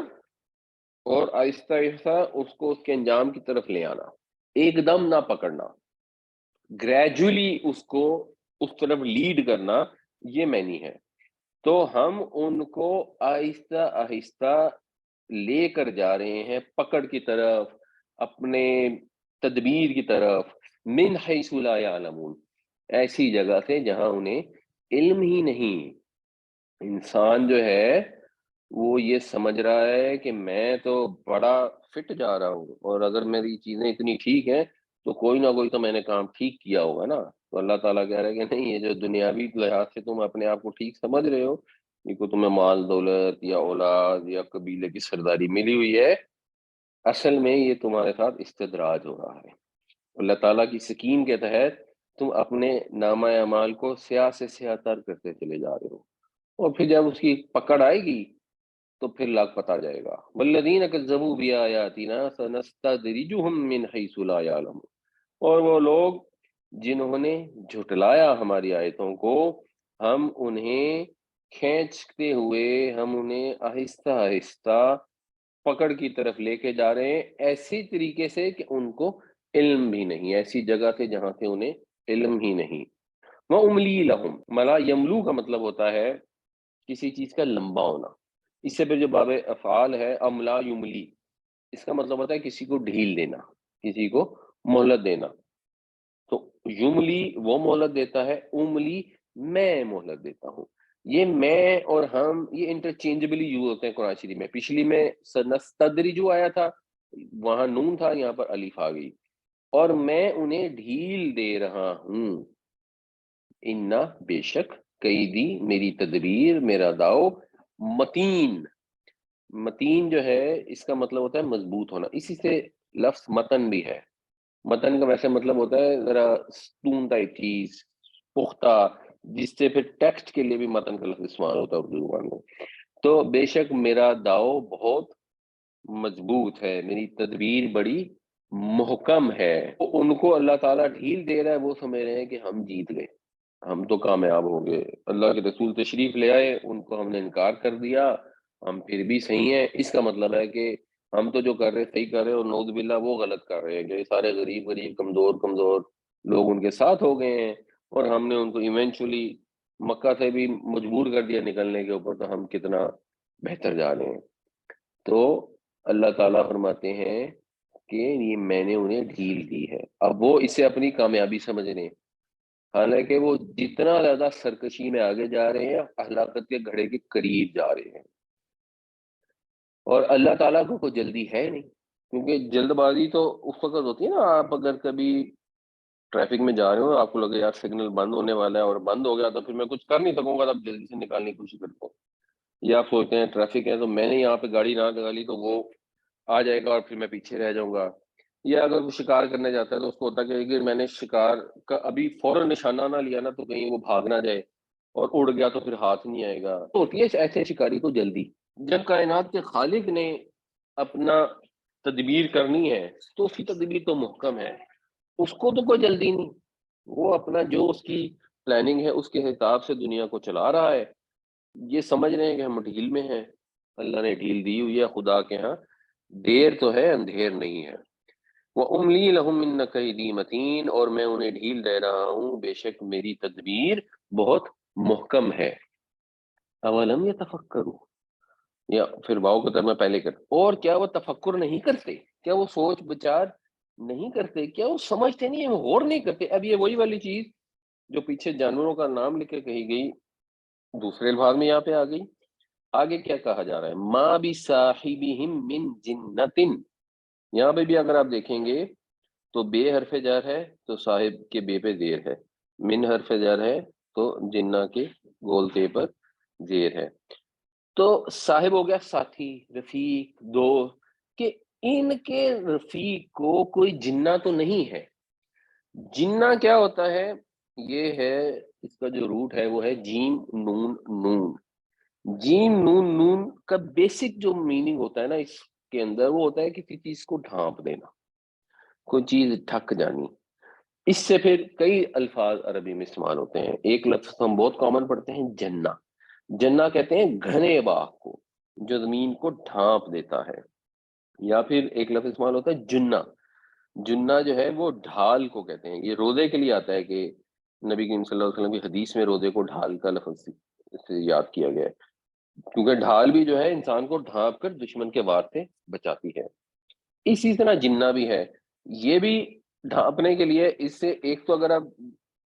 اور آہستہ آہستہ اس کو اس کے انجام کی طرف لے آنا، ایک دم نہ پکڑنا، گریجولی اس کو اس طرف لیڈ کرنا، یہ معنی ہے۔ تو ہم ان کو آہستہ آہستہ لے کر جا رہے ہیں پکڑ کی طرف، اپنے تدبیر کی طرف، من حیث لا یعلمون، ایسی جگہ سے جہاں انہیں علم ہی نہیں۔ انسان جو ہے وہ یہ سمجھ رہا ہے کہ میں تو بڑا فٹ جا رہا ہوں، اور اگر میری چیزیں اتنی ٹھیک ہیں تو کوئی نہ کوئی تو میں نے کام ٹھیک کیا ہوگا نا۔ تو اللہ تعالیٰ کہہ رہا ہے کہ نہیں، یہ جو دنیاوی لحاظ سے تم اپنے آپ کو ٹھیک سمجھ رہے ہو، یہ کو تمہیں مال دولت یا اولاد یا قبیلے کی سرداری ملی ہوئی ہے، اصل میں یہ تمہارے ساتھ استدراج ہو رہا ہے۔ اللہ تعالیٰ کی سکیم کے تحت تم اپنے نامہ اعمال کو سیاہ سے سیاہ تر کرتے چلے جا رہے ہو، اور پھر جب اس کی پکڑ آئے گی تو پھر لاگ پتا جائے گا۔ والذین کذبوا بآیاتنا سنستدرجهم من حیث لا یعلمون، اور وہ لوگ جنہوں نے جھٹلایا ہماری آیتوں کو، ہم انہیں کھینچتے ہوئے، ہم انہیں آہستہ آہستہ پکڑ کی طرف لے کے جا رہے ہیں، ایسی طریقے سے کہ ان کو علم بھی نہیں، ایسی جگہ سے جہاں سے انہیں علم ہی نہیں۔ وَأُمْلِي لَهُمْ، ملا یملو کا مطلب ہوتا ہے کسی چیز کا لمبا ہونا۔ اس سے پھر جو باب افعال ہے، املا یملی، اس کا مطلب ہوتا ہے کسی کو ڈھیل دینا، کسی کو مہلت دینا۔ تو یملی وہ مہلت دیتا ہے، املی میں مہلت دیتا ہوں۔ یہ میں اور ہم یہ انٹرچینجبلی یوز ہوتے ہیں قرآن شریف میں۔ پچھلی میں سنستدرجو آیا تھا، وہاں نون تھا، یہاں پر الف آ گئی، اور میں انہیں ڈھیل دے رہا ہوں۔ انا بے شک، قیدی میری تدبیر، میرا داؤ، متین، متین جو ہے اس کا مطلب ہوتا ہے مضبوط ہونا، اسی سے لفظ متن بھی ہے۔ متن کا ویسے مطلب ہوتا ہے ذرا ستون ٹائپ چیز، پختہ، جس سے پھر ٹیکسٹ کے لیے بھی متن کا لفظ استعمال ہوتا ہے اردو زبان میں۔ تو بے شک میرا داؤ بہت مضبوط ہے، میری تدبیر بڑی محکم ہے۔ ان کو اللہ تعالیٰ ڈھیل دے رہا ہے، وہ سمجھ رہے ہیں کہ ہم جیت گئے، ہم تو کامیاب ہو گئے، اللہ کے رسول تشریف لے آئے، ان کو ہم نے انکار کر دیا، ہم پھر بھی صحیح ہیں۔ اس کا مطلب ہے کہ ہم تو جو کر رہے صحیح کر رہے ہیں، اور نعوذ باللہ وہ غلط کر رہے ہیں، کہ سارے غریب غریب کمزور کمزور لوگ ان کے ساتھ ہو گئے ہیں، اور ہم نے ان کو ایونچولی مکہ سے بھی مجبور کر دیا نکلنے کے اوپر، تو ہم کتنا بہتر جا رہے ہیں۔ تو اللہ تعالیٰ فرماتے ہیں کہ یہ میں نے انہیں ڈھیل دی ہے، اب وہ اسے اپنی کامیابی سمجھ رہے ہیں، حالانکہ وہ جتنا زیادہ سرکشی میں آگے جا رہے ہیں، ہلاکت کے گھڑے کے قریب جا رہے ہیں۔ اور اللہ تعالیٰ کو کوئی جلدی ہے نہیں، کیونکہ جلد بازی تو اس وقت ہوتی ہے نا، آپ اگر کبھی ٹریفک میں جا رہے ہو، آپ کو لگے یار سگنل بند ہونے والا ہے اور بند ہو گیا تو پھر میں کچھ کر نہیں سکوں گا، تب جلدی سے نکالنے کی کوشش کرتا ہوں، یا آپ سوچتے ہیں ٹریفک ہے تو میں نے یہاں پہ گاڑی نہ لگا لی تو وہ آ جائے گا اور پھر میں پیچھے رہ جاؤں گا، یا اگر وہ شکار کرنے جاتا ہے تو اس کو ہوتا ہے کہ اگر میں نے شکار کا ابھی فوراً نشانہ نہ لیا نا تو کہیں وہ بھاگ نہ جائے اور اڑ گیا تو پھر ہاتھ نہیں آئے گا، تو ہوتی ہے ایسے شکاری کو جلدی۔ جب کائنات کے خالق نے اپنا تدبیر کرنی ہے تو اس کی تدبیر تو محکم ہے، اس کو تو کوئی جلدی نہیں، وہ اپنا جو اس کی پلاننگ ہے اس کے حساب سے دنیا کو چلا رہا ہے۔ یہ سمجھ رہے ہیں کہ ہم ڈھیل میں ہیں، اللہ نے ڈھیل دی ہوئی ہے خدا کے ہاں، دیر تو ہے اندھیر نہیں ہے۔ وَأُمْلِي لَهُمْ إِنَّ كَيْدِي مَتِينٌ، اور میں انہیں ڈھیل دے رہا ہوں، بے شک میری تدبیر بہت محکم ہے۔ اولم يتفکروا، یا پھر واؤ کو ترجمہ پہلے کر، اور کیا وہ تفکر نہیں کرتے، کیا وہ سوچ بچار نہیں کرتے، کیا وہ سمجھتے نہیں ہیں، وہ غور نہیں کرتے۔ اب یہ وہی والی چیز جو پیچھے جانوروں کا نام لکھ کے کہی گئی، دوسرے الفاظ میں یہاں پہ آ گئی۔ آگے کیا کہا جا رہا ہے، ما بصاحبہم من جنۃ، یہاں پہ بھی اگر آپ دیکھیں گے تو بے حرف جر ہے تو صاحب کے بے پہ زیر ہے، من حرف جر ہے تو جنہ کے گولتے پر زیر ہے۔ تو صاحب ہو گیا ساتھی، رفیق، دوست، کہ ان کے رفیق کو کوئی جنہ تو نہیں ہے۔ جنہ کیا ہوتا ہے، یہ ہے اس کا جو روٹ ہے وہ ہے جیم نون نون۔ جیم نون نون کا بیسک جو میننگ ہوتا ہے نا اس کے اندر، وہ ہوتا ہے کسی چیز کو ڈھانپ دینا، کوئی چیز ٹھک جانی۔ اس سے پھر کئی الفاظ عربی میں استعمال ہوتے ہیں۔ ایک لفظ ہم بہت کامن پڑھتے ہیں جنہ، جنہ کہتے ہیں گھنے باغ کو جو زمین کو ڈھانپ دیتا ہے۔ یا پھر ایک لفظ استعمال ہوتا ہے جنہ، جنہ جو ہے وہ ڈھال کو کہتے ہیں۔ یہ روزے کے لیے آتا ہے کہ نبی کریم صلی اللہ علیہ وسلم کی حدیث میں روزے کو ڈھال کا لفظ سے یاد کیا گیا ہے، کیونکہ ڈھال بھی جو ہے انسان کو ڈھانپ کر دشمن کے وار سے بچاتی ہے۔ اسی طرح جنہ بھی ہے، یہ بھی ڈھانپنے کے لیے، اس سے ایک تو اگر آپ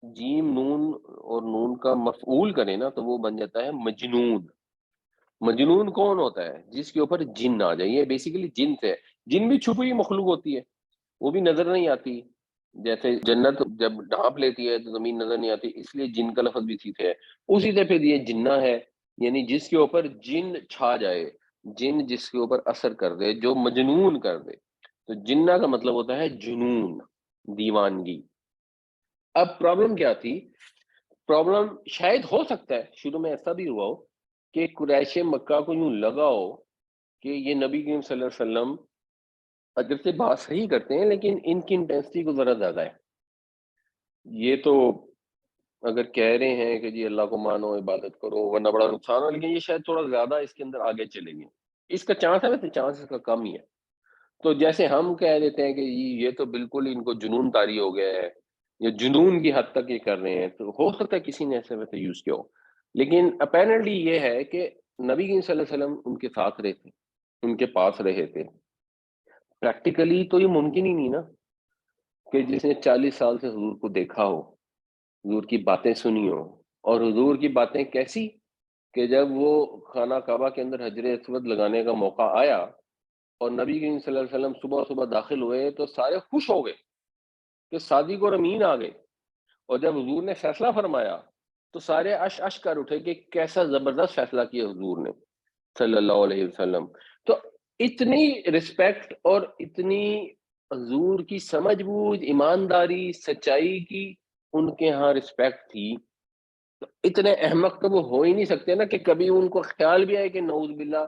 جیم نون اور نون کا مفعول کریں نا تو وہ بن جاتا ہے مجنون۔ مجنون کون ہوتا ہے، جس کے اوپر جن آ جائے، یہ بیسیکلی جن سے ہے۔ جن بھی چھپی ہوئی مخلوق ہوتی ہے، وہ بھی نظر نہیں آتی، جیسے جنت جب ڈھانپ لیتی ہے تو زمین نظر نہیں آتی، اس لیے جن کا لفظ بھی اسی سے ہے۔ اسی سے پھر یہ جنہ ہے، یعنی جس کے اوپر جن چھا جائے، جن جس کے اوپر اثر کر دے، جو مجنون کر دے۔ تو جنہ کا مطلب ہوتا ہے جنون، دیوانگی۔ اب پرابلم کیا تھی، پرابلم شاید ہو سکتا ہے شروع میں ایسا بھی ہوا ہو کہ قریش مکہ کو یوں لگا ہو کہ یہ نبی کریم صلی اللہ علیہ وسلم اگر سے بات صحیح کرتے ہیں لیکن ان کی انٹینسٹی کو ذرا زیادہ ہے، یہ تو اگر کہہ رہے ہیں کہ جی اللہ کو مانو، عبادت کرو ورنہ بڑا نقصان ہو، لیکن یہ شاید تھوڑا زیادہ اس کے اندر آگے چلیں گے، اس کا چانس ہے، ویسے چانس اس کا کم ہی ہے۔ تو جیسے ہم کہہ دیتے ہیں کہ یہ تو بالکل ان کو جنون طاری ہو گیا ہے، یا جنون کی حد تک یہ کر رہے ہیں، تو ہو سکتا ہے کسی نے ایسے ویسے یوز کیا ہو، لیکن اپیرنٹلی یہ ہے کہ نبی کریم صلی اللہ علیہ وسلم ان کے ساتھ رہے تھے، ان کے پاس رہے تھے۔ پریکٹیکلی تو یہ ممکن ہی نہیں نا کہ جس نے 40 سال سے حضور کو دیکھا ہو، حضور کی باتیں سنی ہو، اور حضور کی باتیں کیسی کہ جب وہ خانہ کعبہ کے اندر حجر اسود لگانے کا موقع آیا اور نبی کریم صلی اللہ علیہ وسلم صبح صبح داخل ہوئے تو سارے خوش ہو گئے کہ صادق اور امین آ گئے، اور جب حضور نے فیصلہ فرمایا تو سارے اش اش کر اٹھے کہ کیسا زبردست فیصلہ کیا حضور نے صلی اللہ علیہ وسلم۔ تو اتنی رسپیکٹ اور اتنی حضور کی سمجھ بوجھ، ایمانداری، سچائی کی ان کے ہاں رسپیکٹ تھی، تو اتنے احمق تو وہ ہو ہی نہیں سکتے نا کہ کبھی ان کو خیال بھی آئے کہ نعوذ باللہ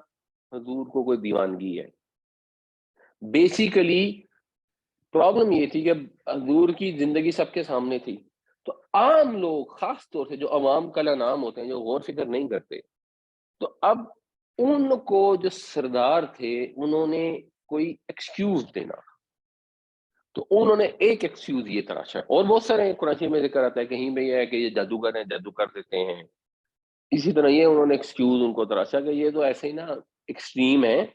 حضور کو کوئی دیوانگی ہے۔ بیسیکلی پرابلم یہ تھی کہ حضور کی زندگی سب کے سامنے تھی، تو عام لوگ، خاص طور سے جو عوام کا نام ہوتے ہیں، جو غور فکر نہیں کرتے، تو اب ان کو جو سردار تھے انہوں نے کوئی ایکسکیوز دینا، تو انہوں نے ایک ایکسکیوز یہ تراشا، اور بہت سارے قرآن میں ذکر آتا ہے، کہیں پہ یہ ہے کہ یہ جادوگر ہیں، جادو کر دیتے ہیں، اسی طرح یہ انہوں نے ایکسکیوز ان کو تراشا کہ یہ تو ایسے ہی نا ایکسٹریم ہے،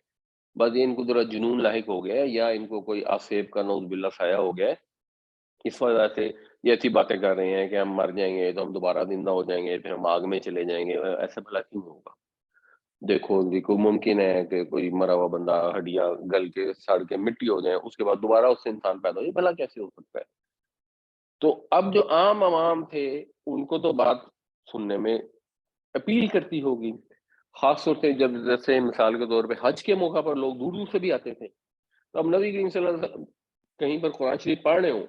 بس یہ ان کو ذرا جنون لاحق ہو گیا ہے، یا ان کو کوئی آصف کا نعوذ باللہ سایہ ہو گیا ہے، اس وجہ سے یہ ایسی باتیں کر رہے ہیں کہ ہم مر جائیں گے تو ہم دوبارہ زندہ ہو جائیں گے، پھر ہم آگ میں چلے جائیں گے، ایسا بھلا کیوں ہوگا؟ دیکھو ممکن ہے کہ کوئی مرا ہوا بندہ ہڈیاں گل کے سڑ کے مٹی ہو جائے، اس کے بعد دوبارہ اس سے انسان پیدا ہو، یہ بھلا کیسے ہو سکتا ہے؟ تو اب جو عام عوام تھے ان کو تو بات سننے میں اپیل کرتی ہوگی، خاص طور سے جب جیسے مثال کے طور پہ حج کے موقع پر لوگ دور دور سے بھی آتے تھے، تو اب نبی کریم صلی اللہ علیہ وسلم کہیں پر قرآن شریف پڑھ رہے ہوں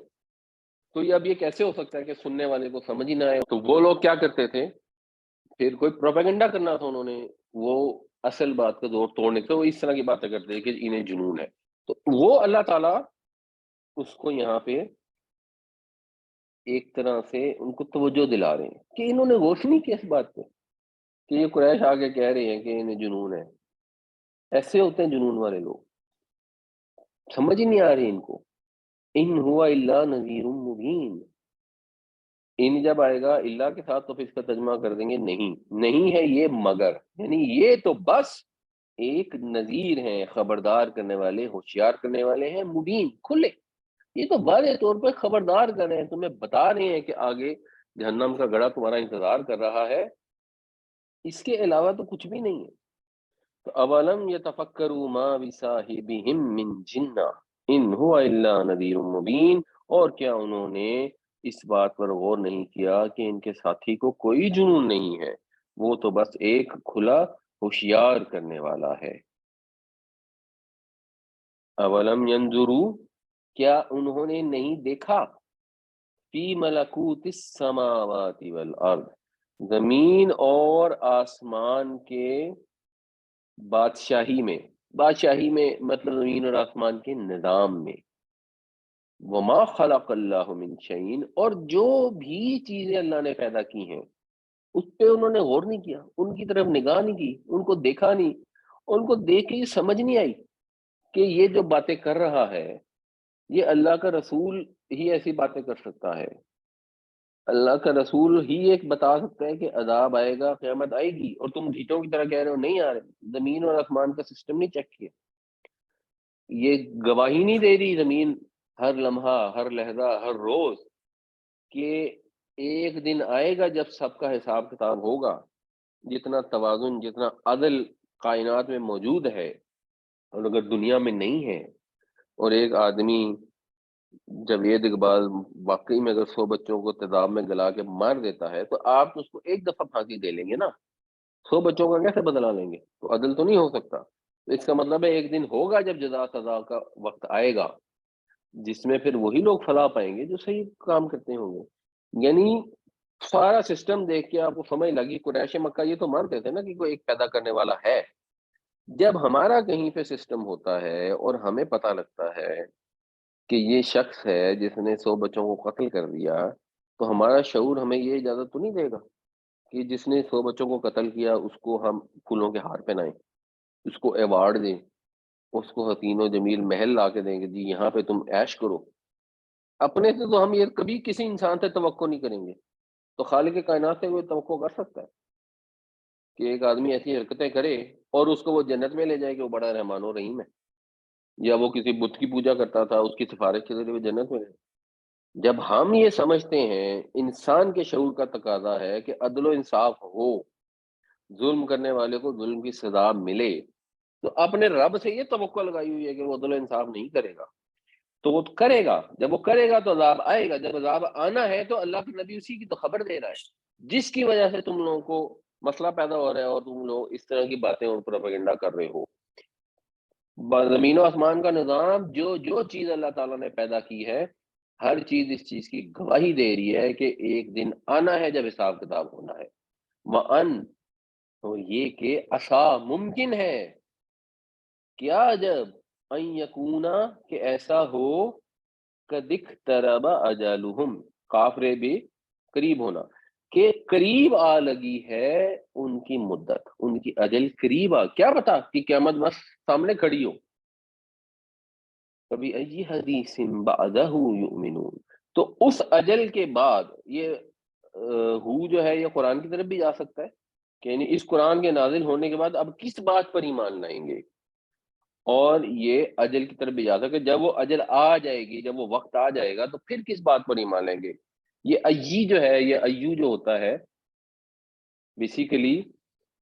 تو یہ اب یہ کیسے ہو سکتا ہے کہ سننے والے کو سمجھ ہی نہ آئے؟ تو وہ لوگ کیا کرتے تھے، پھر کوئی پروپیگنڈا کرنا تھا انہوں نے، وہ اصل بات کا زور توڑنے سے وہ اس طرح کی باتیں کرتے ہیں کہ انہیں جنون ہے، تو وہ اللہ تعالیٰ اس کو یہاں پہ ایک طرح سے ان کو توجہ دلا رہے ہیں کہ انہوں نے غور نہیں کیا اس بات پہ کہ یہ قریش آگے کہہ رہے ہیں کہ انہیں جنون ہے، ایسے ہوتے ہیں جنون والے لوگ، سمجھ ہی نہیں آ رہی ان کو. ان ہوا الا نذیر مبین. ان جب آئے گا اللہ کے ساتھ تو پھر اس کا ترجمہ کر دیں گے نہیں، نہیں ہے یہ مگر، یعنی یہ تو بس ایک نذیر ہیں، خبردار کرنے والے، ہوشیار کرنے والے ہیں، مبین کھلے. یہ تو واضح طور پر خبردار کر رہے ہیں، تمہیں بتا رہے ہیں کہ آگے جہنم کا گڑھا تمہارا انتظار کر رہا ہے، اس کے علاوہ تو کچھ بھی نہیں ہے. تو اولم یتفکروا ما بصاحبہم من جنہ ان هو الا نذیر مبین. اور کیا انہوں نے اس بات پر غور نہیں کیا کہ ان کے ساتھی کو کوئی جنون نہیں ہے، وہ تو بس ایک کھلا ہوشیار کرنے والا ہے. اولم ینظروا، کیا انہوں نے نہیں دیکھا، فی ملکوت السماوات والارض، زمین اور آسمان کے بادشاہی میں، بادشاہی میں مطلب زمین اور آسمان کے نظام میں، وما خلق اللہ من شیء، اور جو بھی چیزیں اللہ نے پیدا کی ہیں اس پہ انہوں نے غور نہیں کیا، ان کی طرف نگاہ نہیں کی، ان کو دیکھا نہیں، ان کو دیکھ کے یہ سمجھ نہیں آئی کہ یہ جو باتیں کر رہا ہے یہ اللہ کا رسول ہی ایسی باتیں کر سکتا ہے. اللہ کا رسول ہی ایک بتا سکتا ہے کہ عذاب آئے گا، قیامت آئے گی، اور تم ڈھیٹوں کی طرح کہہ رہے ہو نہیں آ رہے. زمین اور آسمان کا سسٹم نہیں چیک کیا، یہ گواہی نہیں دے رہی زمین ہر لمحہ، ہر لہجہ، ہر روز کہ ایک دن آئے گا جب سب کا حساب کتاب ہوگا. جتنا توازن، جتنا عدل کائنات میں موجود ہے، اور اگر دنیا میں نہیں ہے، اور ایک آدمی جاوید اقبال واقعی میں اگر 100 بچوں کو تیزاب میں گلا کے مار دیتا ہے تو آپ اس کو ایک دفعہ پھانسی دے لیں گے نا، 100 بچوں کا کیسے بدلا لیں گے؟ تو عدل تو نہیں ہو سکتا. تو اس کا مطلب ہے ایک دن ہوگا جب جزا سزا کا وقت آئے گا جس میں پھر وہی لوگ فلاح پائیں گے جو صحیح کام کرتے ہوں گے. یعنی سارا سسٹم دیکھ کے آپ کو سمجھ لگی قریش مکہ یہ تو مانتے تھے نا کہ کوئی ایک پیدا کرنے والا ہے. جب ہمارا کہیں پہ سسٹم ہوتا ہے اور ہمیں پتہ لگتا ہے کہ یہ شخص ہے جس نے 100 بچوں کو قتل کر دیا، تو ہمارا شعور ہمیں یہ اجازت تو نہیں دے گا کہ جس نے 100 بچوں کو قتل کیا اس کو ہم پھولوں کے ہار پہنائیں، اس کو ایوارڈ دیں، اس کو حسین و جمیل محل لا کے دیں کہ جی یہاں پہ تم عیش کرو. اپنے سے تو ہم یہ کبھی کسی انسان سے توقع نہیں کریں گے، تو خالق کائنات سے کوئی توقع کر سکتا ہے کہ ایک آدمی ایسی حرکتیں کرے اور اس کو وہ جنت میں لے جائے کہ وہ بڑا رحمان و رحیم ہے، یا وہ کسی بت کی پوجا کرتا تھا اس کی سفارش کے ذریعے وہ جنت میں لے جائے. جب ہم یہ سمجھتے ہیں، انسان کے شعور کا تقاضا ہے کہ عدل و انصاف ہو، ظلم کرنے والے کو ظلم کی سزا ملے، تو اپنے رب سے یہ توقع لگائی ہوئی ہے کہ وہ عدل و انصاف نہیں کرے گا. تو وہ کرے گا، جب وہ کرے گا تو عذاب آئے گا. جب عذاب آنا ہے تو اللہ کے نبی اسی کی تو خبر دے رہا ہے جس کی وجہ سے تم لوگوں کو مسئلہ پیدا ہو رہا ہے اور تم لوگ اس طرح کی باتیں اور پروپیگنڈا کر رہے ہو. زمین و آسمان کا نظام، جو جو چیز اللہ تعالیٰ نے پیدا کی ہے، ہر چیز اس چیز کی گواہی دے رہی ہے کہ ایک دن آنا ہے جب حساب کتاب ہونا ہے. وَأَن، تو یہ کہ عسا ممکن ہے، کیا جب ان یکونا کہ ایسا ہو، قد اقترب اجلہم، کافرے بھی قریب ہونا، کہ قریب آ لگی ہے ان کی مدت، ان کی اجل قریب آ، کیا پتا کہ قیامت بس سامنے کھڑی ہو. کبھی ای حدیث بعدہ یؤمنون، تو اس اجل کے بعد یہ ہو جو ہے یہ قرآن کی طرف بھی جا سکتا ہے کہ یعنی اس قرآن کے نازل ہونے کے بعد اب کس بات پر ایمان لائیں گے، اور یہ اجل کی طرف بھی جا سکتا ہے جب وہ اجل آ جائے گی، جب وہ وقت آ جائے گا تو پھر کس بات پر ایمان لیں گے. یہ ای جو ہے، یہ ایو جو ہوتا ہے بیسیکلی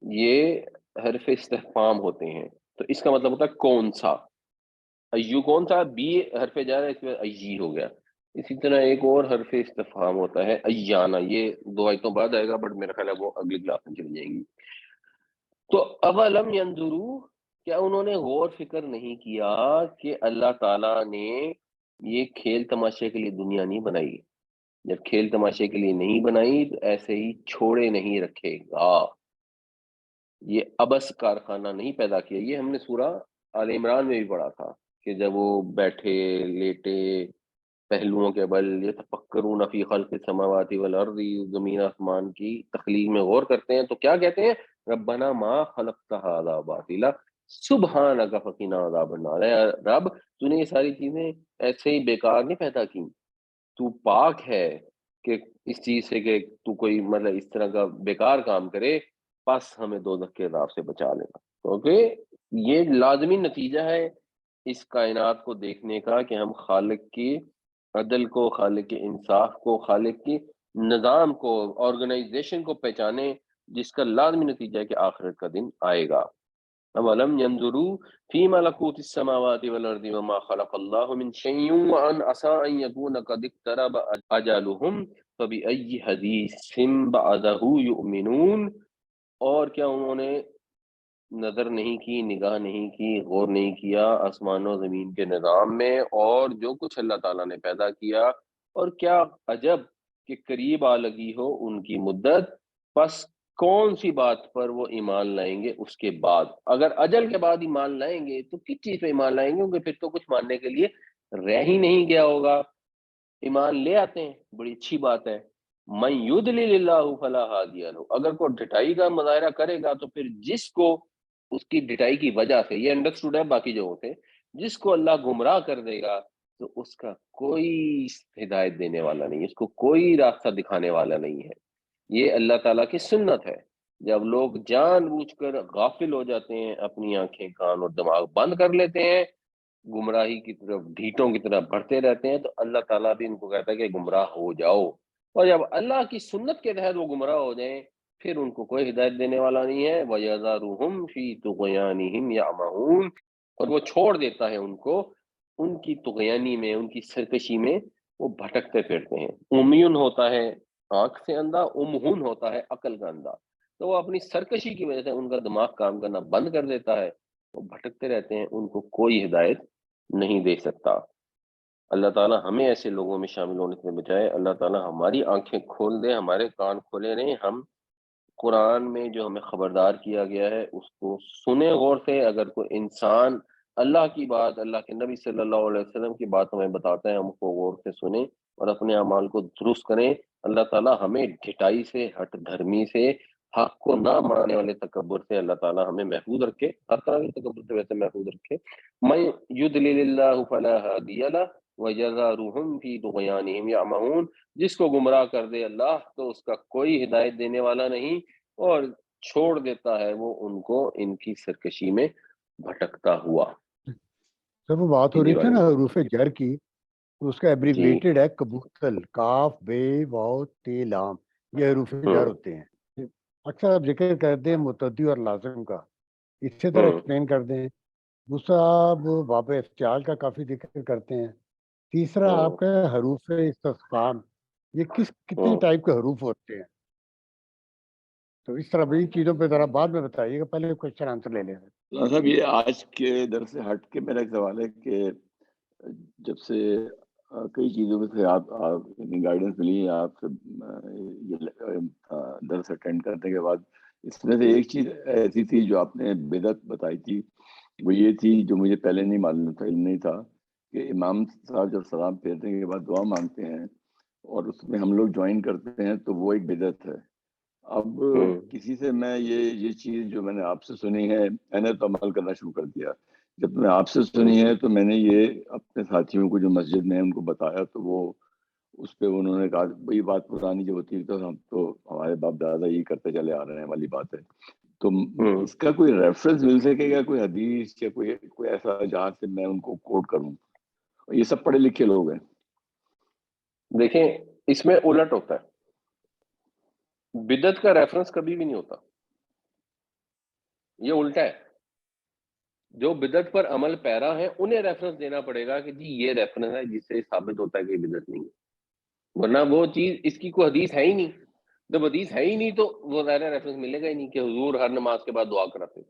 یہ حرف استفہام ہوتے ہیں، تو اس کا مطلب ہوتا ہے کون سا. ایو کون سا، بی حرف جار ہے، اس میں ای ہو گیا. اسی طرح ایک اور حرف استفہام ہوتا ہے ایانا، یہ 2 آیتوں بعد آئے گا بٹ میرا خیال ہے وہ اگلی کلاس میں چلی جائے گی. تو اولم ینظروا، کیا انہوں نے غور فکر نہیں کیا کہ اللہ تعالیٰ نے یہ کھیل تماشے کے لیے دنیا نہیں بنائی. جب کھیل تماشے کے لیے نہیں بنائی تو ایسے ہی چھوڑے نہیں رکھے گا. یہ ابس کارخانہ نہیں پیدا کیا. یہ ہم نے سورہ آل عمران میں بھی پڑھا تھا کہ جب وہ بیٹھے لیٹے پہلوؤں کے بل، یتفکرون فی خلق السماوات والارض، زمین آسمان کی تخلیق میں غور کرتے ہیں تو کیا کہتے ہیں، ربنا ما خلقت ھذا باطلا، سبحانک فقنا عذاب النار، اے رب تو نے یہ ساری چیزیں ایسے ہی بیکار نہیں پیدا کی، تو پاک ہے کہ اس چیز سے کہ تو کوئی مطلب اس طرح کا بیکار کام کرے، پس ہمیں دوزخ کے عذاب سے بچا لینا، کیونکہ یہ لازمی نتیجہ ہے اس کائنات کو دیکھنے کا کہ ہم خالق کی عدل کو، خالق کے انصاف کو، خالق کی نظام کو، آرگنائزیشن کو پہچانے، جس کا لازمی نتیجہ ہے کہ آخرت کا دن آئے گا۔ اولم ينظروا في ملكوت السماوات والارض وما خلق الله من شيء وان عسى ان يكون قد اقترب اجلهم فبأي حديث بعده يؤمنون، اور کیا انہوں نے نظر نہیں کی، نگاہ نہیں کی، غور نہیں کیا آسمان و زمین کے نظام میں اور جو کچھ اللہ تعالیٰ نے پیدا کیا، اور کیا عجب کہ قریب آ لگی ہو ان کی مدت، پس کون سی بات پر وہ ایمان لائیں گے اس کے بعد؟ اگر اجل کے بعد ایمان لائیں گے تو کس چیز پہ ایمان لائیں گے؟ کیونکہ پھر تو کچھ ماننے کے لیے رہ ہی نہیں گیا ہوگا۔ ایمان لے آتے ہیں، بڑی اچھی بات ہے۔ من یضلل اللہ فلا ہادی لہ، اگر کوئی ڈٹائی کا مظاہرہ کرے گا تو پھر جس کو اس کی ڈٹائی کی وجہ سے، یہ انڈرسٹوڈ ہے، باقی جو ہوتے جس کو اللہ گمراہ کر دے گا تو اس کا کوئی ہدایت دینے والا نہیں، اس کو کوئی راستہ دکھانے والا نہیں ہے۔ یہ اللہ تعالیٰ کی سنت ہے، جب لوگ جان بوجھ کر غافل ہو جاتے ہیں، اپنی آنکھیں کان اور دماغ بند کر لیتے ہیں، گمراہی کی طرف ڈھیٹوں کی طرح بڑھتے رہتے ہیں، تو اللہ تعالیٰ بھی ان کو کہتا ہے کہ گمراہ ہو جاؤ، اور جب اللہ کی سنت کے تحت وہ گمراہ ہو جائیں پھر ان کو کوئی ہدایت دینے والا نہیں ہے۔ وَيَذَرُهُمْ فِي طُغْيَانِهِمْ يَعْمَهُونَ، اور وہ چھوڑ دیتا ہے ان کو ان کی طغیانی میں، ان کی سرکشی میں وہ بھٹکتے پھرتے ہیں۔ امیون ہوتا ہے آنکھ سے اندھا، امہون ہوتا ہے عقل کا اندھا، تو وہ اپنی سرکشی کی وجہ سے ان کا دماغ کام کرنا بند کر دیتا ہے، وہ بھٹکتے رہتے ہیں، ان کو کوئی ہدایت نہیں دے سکتا۔ اللہ تعالیٰ ہمیں ایسے لوگوں میں شامل ہونے سے بچائے، اللہ تعالیٰ ہماری آنکھیں کھول دے، ہمارے کان کھولے رہیں، ہم قرآن میں جو ہمیں خبردار کیا گیا ہے اس کو سنیں غور سے۔ اگر کوئی انسان اللہ کی بات، اللہ کے نبی صلی اللہ علیہ وسلم کی بات ہمیں بتاتا ہے، ہم اس کو غور سے سنیں اور اپنے اعمال کو درست کریں۔ اللہ تعالیٰ ہمیں ڈھٹائی سے، ہٹ دھرمی سے، حق کو نہ ماننے والے تکبر سے اللہ تعالیٰ ہمیں محفوظ رکھے، ہر طرح کے تکبر سے ویسے محفوظ رکھے۔ من یضلل اللہ فلا ہادی لہ وَيَذَرُهُمْ فِي طُغْيَانِهِمْ يَعْمَهُونَ، جس کو گمراہ کر دے اللہ تو اس کا کوئی ہدایت دینے والا نہیں، اور چھوڑ دیتا ہے وہ ان کو ان کی سرکشی میں بھٹکتا ہوا۔ سر وہ بات ہو جی رہی تھی نا حروف جر کی، تو اس کا ایبریویٹڈ ہے کبوتل، کاف بے واو تے لام، یہ حروف جر ہوتے ہیں۔ اکثر آپ ذکر کرتے ہیں متعدی اور لازم کا، اس سے طرح ایکسپلین کر دیں۔ دوسرا آپ باب افتعال کا کافی ذکر کرتے ہیں۔ تیسرا آپ کا حروف استفہام، یہ کتنی ٹائپ کے حروف ہوتے ہیں؟ تو اس طرح بڑی چیزوں پہ ذرا بعد میں بتائیے گا، پہلے کوشچن آنسر لے لیں۔ صاحب یہ آج کے در سے ہٹ کے میرا ایک سوال ہے کہ جب سے کئی چیزوں میں سے آپ گائیڈنس ملی آپ سے درس اٹینڈ کرنے کے بعد، اس میں سے ایک چیز ایسی تھی جو آپ نے بدعت بتائی تھی، وہ یہ تھی جو مجھے پہلے نہیں معلوم تھا، علم نہیں تھا، کہ امام صاحب جب سلام پھیرنے کے بعد دعا مانگتے ہیں اور اس میں ہم لوگ جوائن کرتے ہیں تو وہ ایک بدعت ہے۔ اب کسی سے میں یہ چیز جو میں نے آپ سے سنی ہے میں نے تو عمل کرنا شروع کر دیا۔ جب میں آپ سے سنی ہے تو میں نے یہ اپنے ساتھیوں کو جو مسجد میں ان کو بتایا، تو وہ اس پہ انہوں نے کہا وہی بات پرانی جو ہوتی ہے تو ہم تو ہمارے باپ دادا یہ کرتے چلے آ رہے ہیں والی بات ہے۔ تو اس کا کوئی ریفرنس مل سکے گا، کوئی حدیث یا کوئی ایسا جہاں سے میں ان کو کوٹ کروں؟ یہ سب پڑھے لکھے لوگ ہیں۔ دیکھیں اس میں الٹ ہوتا ہے، بدعت کا ریفرنس کبھی بھی نہیں ہوتا، یہ الٹا ہے۔ جو بدعت پر عمل پیرا ہے انہیں ریفرنس دینا پڑے گا کہ جی یہ ریفرنس ہے جس سے ثابت ہوتا ہے کہ یہ بدعت نہیں ہے، ورنہ وہ چیز اس کی کوئی حدیث ہے ہی نہیں۔ جب حدیث ہے ہی نہیں تو وہ ظاہر ریفرنس ملے گا ہی نہیں کہ حضور ہر نماز کے بعد دعا کراتے ہیں۔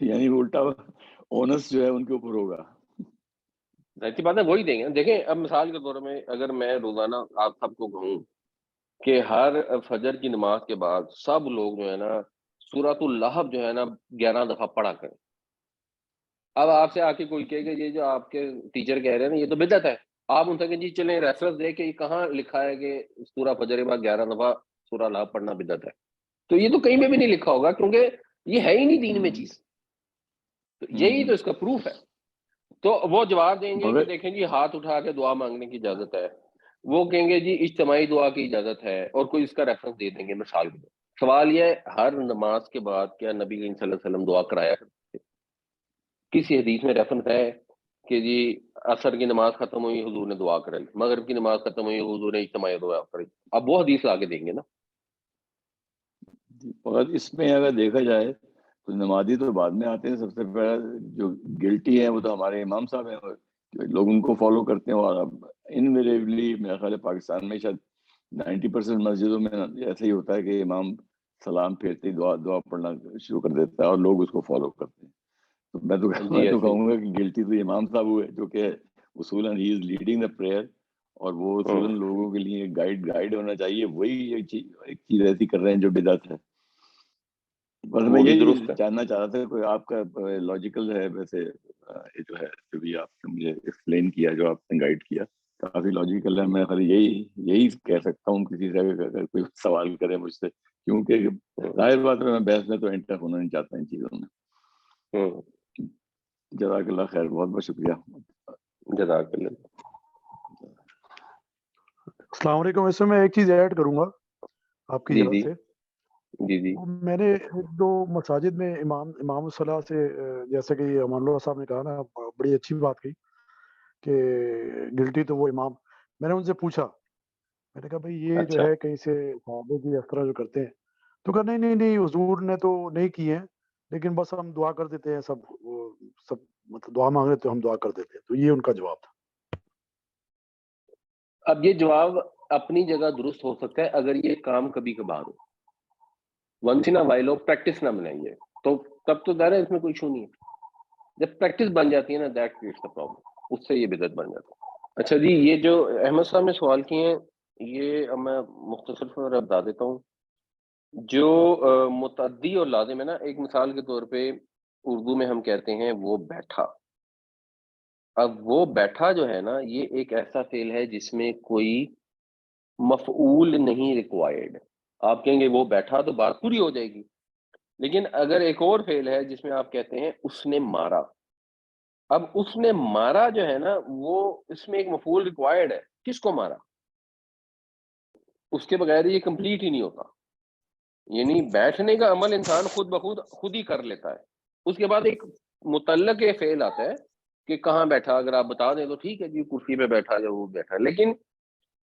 یعنی الٹا اونس جو ہے ان کے اوپر ہوگا۔ ظاہر سی بات ہے وہی دیں گے۔ دیکھیں اب مثال کے طور میں اگر میں روزانہ آپ سب کو کہوں کہ ہر فجر کی نماز کے بعد سب لوگ جو ہے نا سورۃ اللہب جو ہے نا 11 دفعہ پڑھا کریں، اب آپ سے آ کے کوئی کہے کہ یہ جو آپ کے ٹیچر کہہ رہے ہیں نا یہ تو بدعت ہے، آپ ان سے کہ جی چلیں ریفرنس دے کہ یہ کہاں لکھا ہے کہ سورہ فجر کے بعد 11 دفعہ سورہ اللہب پڑھنا بدعت ہے، تو یہ تو کہیں پہ بھی نہیں لکھا ہوگا کیونکہ یہ ہے ہی نہیں دین میں چیز. تو یہی تو اس کا پروف ہے. تو وہ جواب دیں گے کہ دیکھیں جی ہاتھ اٹھا کے دعا مانگنے کی اجازت ہے, وہ کہیں گے جی اجتماعی دعا کی اجازت ہے, اور کوئی اس کا ریفرنس دے دیں گے مثال کے. سوال یہ ہے ہر نماز کے بعد کیا نبی کریم صلی اللہ علیہ وسلم دعا کرایا کرتے تھے؟ کسی حدیث میں ریفرنس ہے کہ جی عصر کی نماز ختم ہوئی حضور نے دعا کرائی, مغرب کی نماز ختم ہوئی حضور نے اجتماعی دعا کرائی؟ اب وہ حدیث لا کے دیں گے نا. مگر اس میں اگر دیکھا جائے تو نمازی تو بعد میں آتے ہیں. سب سے پہلے جو گلٹی ہیں وہ تو ہمارے امام صاحب ہیں, اور لوگ ان کو فالو کرتے ہیں. اور اب انویریبلی میرا خیال ہے پاکستان میں شاید 90% مسجدوں میں ایسا ہی ہوتا ہے کہ امام سلام پھیرتے ہی دعا پڑھنا شروع کر دیتا ہے اور لوگ اس کو فالو کرتے ہیں. تو میں تو کہوں گا کہ گلٹی تو امام صاحب ہوئے, جو کہ اصولاً ہی از لیڈنگ دا پریئر, اور وہ اصولاً لوگوں کے لیے گائیڈ ہونا چاہیے. وہی ایک چیز ایسی کر رہے ہیں جو بدعت ہے. بس میں یہی جاننا چاہ رہا تھا کوئی آپ کا لاجیکل ہے ویسے یہ جو ہے جو بھی آپ نے مجھے ایکسپلین کیا, جو آپ نے گائیڈ کیا کافی لاجیکل ہے. میں خالی یہی کہہ سکتا ہوں کسی سے اگر کوئی سوال کرے مجھ سے, کیونکہ ظاہر بات ہے میں بحث میں تو انٹر ہونا نہیں چاہتا ان چیزوں میں. جزاک اللہ خیر, بہت بہت شکریہ. جزاک اللہ. السلام علیکم. اس میں میں ایک چیز ایڈ کروں گا آپ کی اجازت سے. جی میں نے ایک دو مساجد میں امام الصلاح سے, جیسے کہ امان اللہ صاحب نے کہا نا, بڑی اچھی بات کہی کہ گلٹی تو وہ امام. میں نے ان سے پوچھا, میں نے کہا بھائی یہ جو ہے کہیں سے صحابہ کی اس طرح جو کرتے ہیں, تو کہا نہیں حضور نے تو نہیں کی ہیں, لیکن بس ہم دعا کر دیتے ہیں, سب مطلب دعا مانگ رہے تو ہم دعا کر دیتے ہیں. تو یہ ان کا جواب تھا. اب یہ جواب اپنی جگہ درست ہو سکتا ہے اگر یہ کام کبھی کبھار ہو, ونس ان وائل ہو, پریکٹس نہ بنائیے تو تب تو ظاہر ہے اس میں کوئی ایشو نہیں ہے. جب پریکٹس بن جاتی ہے نا, دیٹ کریٹس دا پرابلم, اس سے یہ بدعت بن جاتا ہے. اچھا جی, یہ جو احمد صاحب نے سوال کیے ہیں یہ اب میں مختصر طور بتا دیتا ہوں. جو متعدی اور لازم ہے نا, ایک مثال کے طور پہ اردو میں ہم کہتے ہیں وہ بیٹھا. اب وہ بیٹھا جو ہے نا یہ ایک ایسا فعل ہے جس میں کوئی مفعول نہیں ریکوائرڈ. آپ کہیں گے وہ بیٹھا تو بات پوری ہو جائے گی, لیکن اگر ایک اور فعل ہے جس میں آپ کہتے ہیں اس نے مارا, اب اس نے مارا جو ہے نا وہ اس میں ایک مفعول ریکوائرڈ ہے. کس کو مارا؟ اس کے بغیر یہ کمپلیٹ ہی نہیں ہوتا. یعنی بیٹھنے کا عمل انسان خود بخود خود ہی کر لیتا ہے. اس کے بعد ایک متعلق فعل آتا ہے کہ کہاں بیٹھا, اگر آپ بتا دیں تو ٹھیک ہے جی کرسی پہ بیٹھا یا وہ بیٹھا, لیکن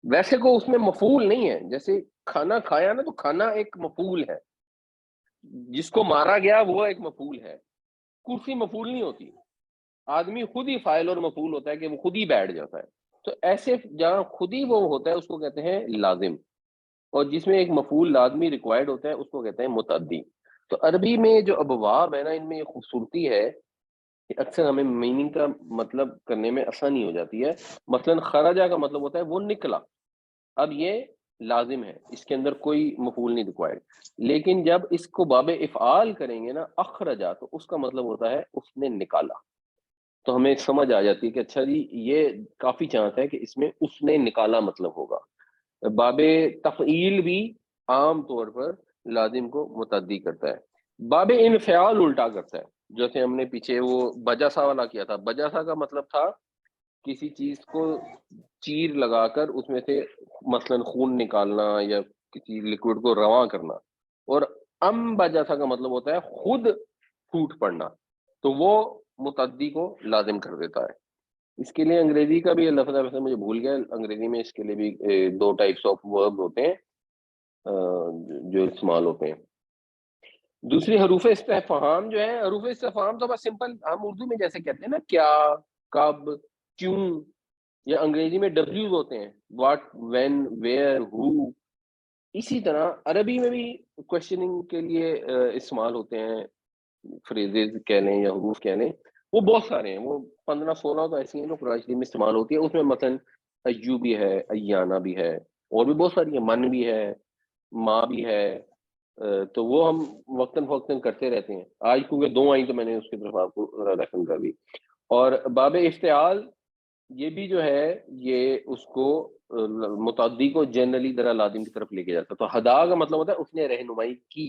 ویسے کو اس میں مفعول نہیں ہے. جیسے کھانا کھایا نا, تو کھانا ایک مفعول ہے, جس کو مارا گیا وہ ایک مفعول ہے. کرسی مفعول نہیں ہوتی, آدمی خود ہی فاعل اور مفعول ہوتا ہے کہ وہ خود ہی بیٹھ جاتا ہے. تو ایسے جہاں خود ہی وہ ہوتا ہے اس کو کہتے ہیں لازم, اور جس میں ایک مفعول لازمی ریکوائرڈ ہوتا ہے اس کو کہتے ہیں متعدی. تو عربی میں جو ابواب ہے نا, ان میں یہ خوبصورتی ہے کہ اکثر ہمیں میننگ کا مطلب کرنے میں آسانی ہو جاتی ہے. مثلا خرجہ کا مطلب ہوتا ہے وہ نکلا, اب یہ لازم ہے, اس کے اندر کوئی مفعول نہیں ریکوائرڈ. لیکن جب اس کو باب افعال کریں گے نا, اخرجا, تو اس کا مطلب ہوتا ہے اس نے نکالا. تو ہمیں سمجھ آ جاتی ہے کہ اچھا جی یہ کافی چانس ہے کہ اس میں اس نے نکالا مطلب ہوگا. باب تفعیل بھی عام طور پر لازم کو متعدی کرتا ہے. باب انفعال الٹا کرتا ہے. جیسے ہم نے پیچھے وہ بجاسا والا کیا تھا, بجاسا کا مطلب تھا کسی چیز کو چیر لگا کر اس میں سے مثلا خون نکالنا یا کسی لیکوڈ کو رواں کرنا, اور بجاسا کا مطلب ہوتا ہے خود پھوٹ پڑنا, تو وہ متعدی کو لازم کر دیتا ہے. اس کے لیے انگریزی کا بھی لفظ ہے, ویسے مجھے بھول گیا, انگریزی میں اس کے لیے بھی دو ٹائپس آف ورب ہوتے ہیں جو استعمال ہوتے ہیں. دوسری حروف استفہام جو ہے, حروف استفہام تو بس سمپل ہم اردو میں جیسے کہتے ہیں نا کیا, کب, کیوں, یا انگریزی میں ڈبلیوز ہوتے ہیں, واٹ, وین, ویئر, ہو. اسی طرح عربی میں بھی کوشچننگ کے لیے استعمال ہوتے ہیں فریزز کہہ لیں یا حروف کہہ لیں. وہ بہت سارے ہیں, وہ 15-16 تو ایسی ہیں جو قرآن شریف میں استعمال ہوتی ہے. اس میں مثلا ایو بھی ہے, ایانا بھی ہے, اور بھی بہت ساری ہیں, من بھی ہے, ماں بھی ہے. تو وہ ہم وقتاً فوقتاً کرتے رہتے ہیں. آج کیونکہ 2 آئیں تو میں نے اس کی طرف آپ کو ریفر کر دی. اور باب افتعال یہ بھی جو ہے یہ اس کو متعدی کو جنرلی درا لازم کی طرف لے کے جاتا ہے. تو ہدا کا مطلب ہوتا ہے اس نے رہنمائی کی.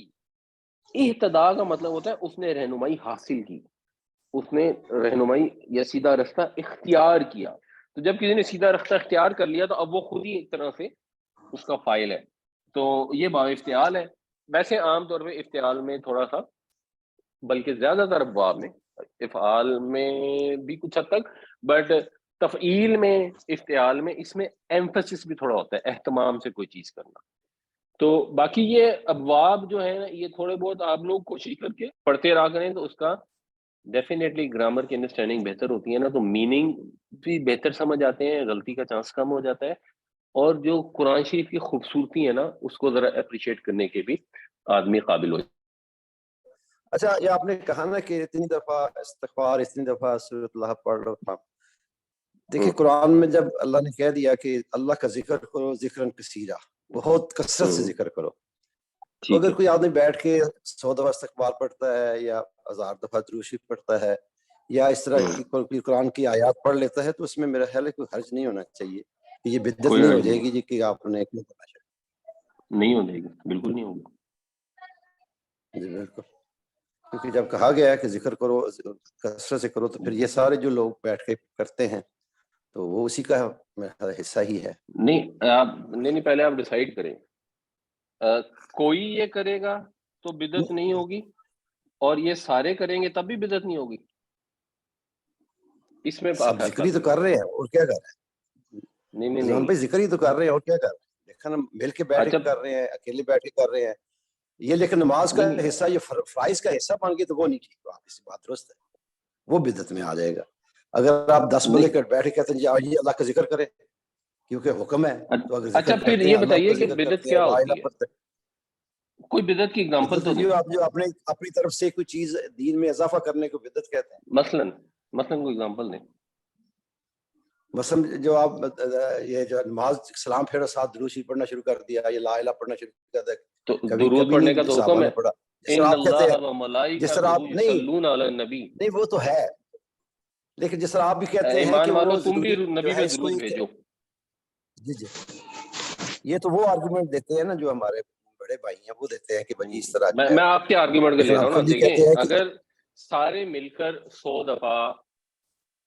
اہتدا کا مطلب ہوتا ہے اس نے رہنمائی حاصل کی, اس نے رہنمائی یا سیدھا رستہ اختیار کیا. تو جب کسی نے سیدھا رستہ اختیار کر لیا تو اب وہ خود ہی ایک طرح سے اس کا فائل ہے. تو یہ باب افتعال ہے. ویسے عام طور پہ افتعال میں تھوڑا سا, بلکہ زیادہ تر ابواب میں, افعال میں بھی کچھ حد تک, بٹ تفعیل میں, افتعال میں, اس میں ایمفسس بھی تھوڑا ہوتا ہے, اہتمام سے کوئی چیز کرنا. تو باقی یہ ابواب جو ہے نا, یہ تھوڑے بہت آپ لوگ کوشش کر کے پڑھتے رہا کریں تو اس کا ڈیفینیٹلی گرامر کی انڈرسٹینڈنگ بہتر ہوتی ہے نا, تو میننگ بھی بہتر سمجھ آتے ہیں, غلطی کا چانس کم ہو جاتا ہے, اور جو قرآن شریف کی خوبصورتی ہے نا اس کو ذرا اپریشیٹ کرنے کے بھی آدمی قابل ہو جائے. اچھا, یہ آپ نے کہا نا کہ اتنی دفعہ استغفار, اتنی دفعہ سورۃ اللہ پڑھ لو. دیکھیں قرآن میں جب اللہ نے کہہ دیا کہ اللہ کا ذکر کرو ذکرن کثیرا, بہت کثرت سے ذکر کرو, تو اگر کوئی آدمی بیٹھ کے 100 دفعہ استغفار پڑھتا ہے یا 1000 دفعہ درود شریف پڑھتا ہے یا اس طرح کی کوئی قرآن کی آیات پڑھ لیتا ہے, تو اس میں میرا خیال ہے کوئی حرج نہیں ہونا چاہیے. یہ بدعت نہیں ہو جائے گی جی کہ آپ نے ایک نہیں ہو جائے گی, بالکل نہیں ہوگی. جی بالکل, کیونکہ جب کہا گیا ہے کہ ذکر کرو کثرت سے کرو, تو پھر یہ سارے جو لوگ بیٹھ کے کرتے ہیں تو وہ اسی کا حصہ ہی ہے. نہیں آپ نہیں, پہلے آپ ڈیسائیڈ کریں. کوئی یہ کرے گا تو بدعت نہیں ہوگی, اور یہ سارے کریں گے تب بھی بدعت نہیں ہوگی. اس میں سب ذکر ہی تو کر رہے ہیں اور کیا کر رہے ہیں, نہیں بھائی ذکر ہی تو کر رہے ہیں اور کیا کر رہے ہیں. دیکھا نا, مل کے بیٹھ کے کر رہے ہیں, اکیلے بیٹھ کے کر رہے ہیں یہ, لیکن نماز کا حصہ, یہ فرائض کا حصہ بن گیا تو وہ نہیں ٹھیک. اس بات درست ہے, وہ بدعت میں آ جائے گا. اگر آپ 10 بندے کر بیٹھ کے کہتے ہیں جی یہ اللہ کا ذکر کرے کیونکہ حکم ہے, تو اگر اچھا ذکر پھر کرتے ہیں یہ اللہ بتائیے کا کہ ذکر بدعت کرتے ہیں, کیا لا ہوتی الہ ہے, پڑھتے ہیں. کوئی بدعت کی اگزامپل تو جو آپ جو اپنی طرف سے کوئی چیز دین میں اضافہ کرنے کو بدعت کہتے ہیں. مثلا کوئی اگزامپل دیں. مثلا جو آپ یہ جو نماز سلام پھیرا ساتھ درود شریف پڑھنا شروع کر دیا, یہ لا الہ پڑھنا شروع کر دیا, تو کبھی درود کبھی پڑھنے کا نہیں تو صحابہ حکم نے ہے, پڑھا. جس طرح ان آپ کہتے اللہ ہیں, و جس طرح آپ ملائکتہ یصلون علی النبی, نہیں وہ تو ہے, لیکن جس طرح آپ بھی کہتے ہیں ایمان کہ والو وہ تم بھی ضروری نبی جو ہے پہ اس کو درود بھیجو. جی یہ تو وہ آرگومنٹ دیتے ہیں نا جو ہمارے بڑے بھائی ہیں, وہ دیتے ہیں کہ بھائی اس طرح جو ہے, میں آپ کے آرگیومنٹ کا لے لیکن رہا آپ ہوں نا. خود ہی دیکھیں کہتے ہیں کہ اگر سارے مل کر 100 دفعہ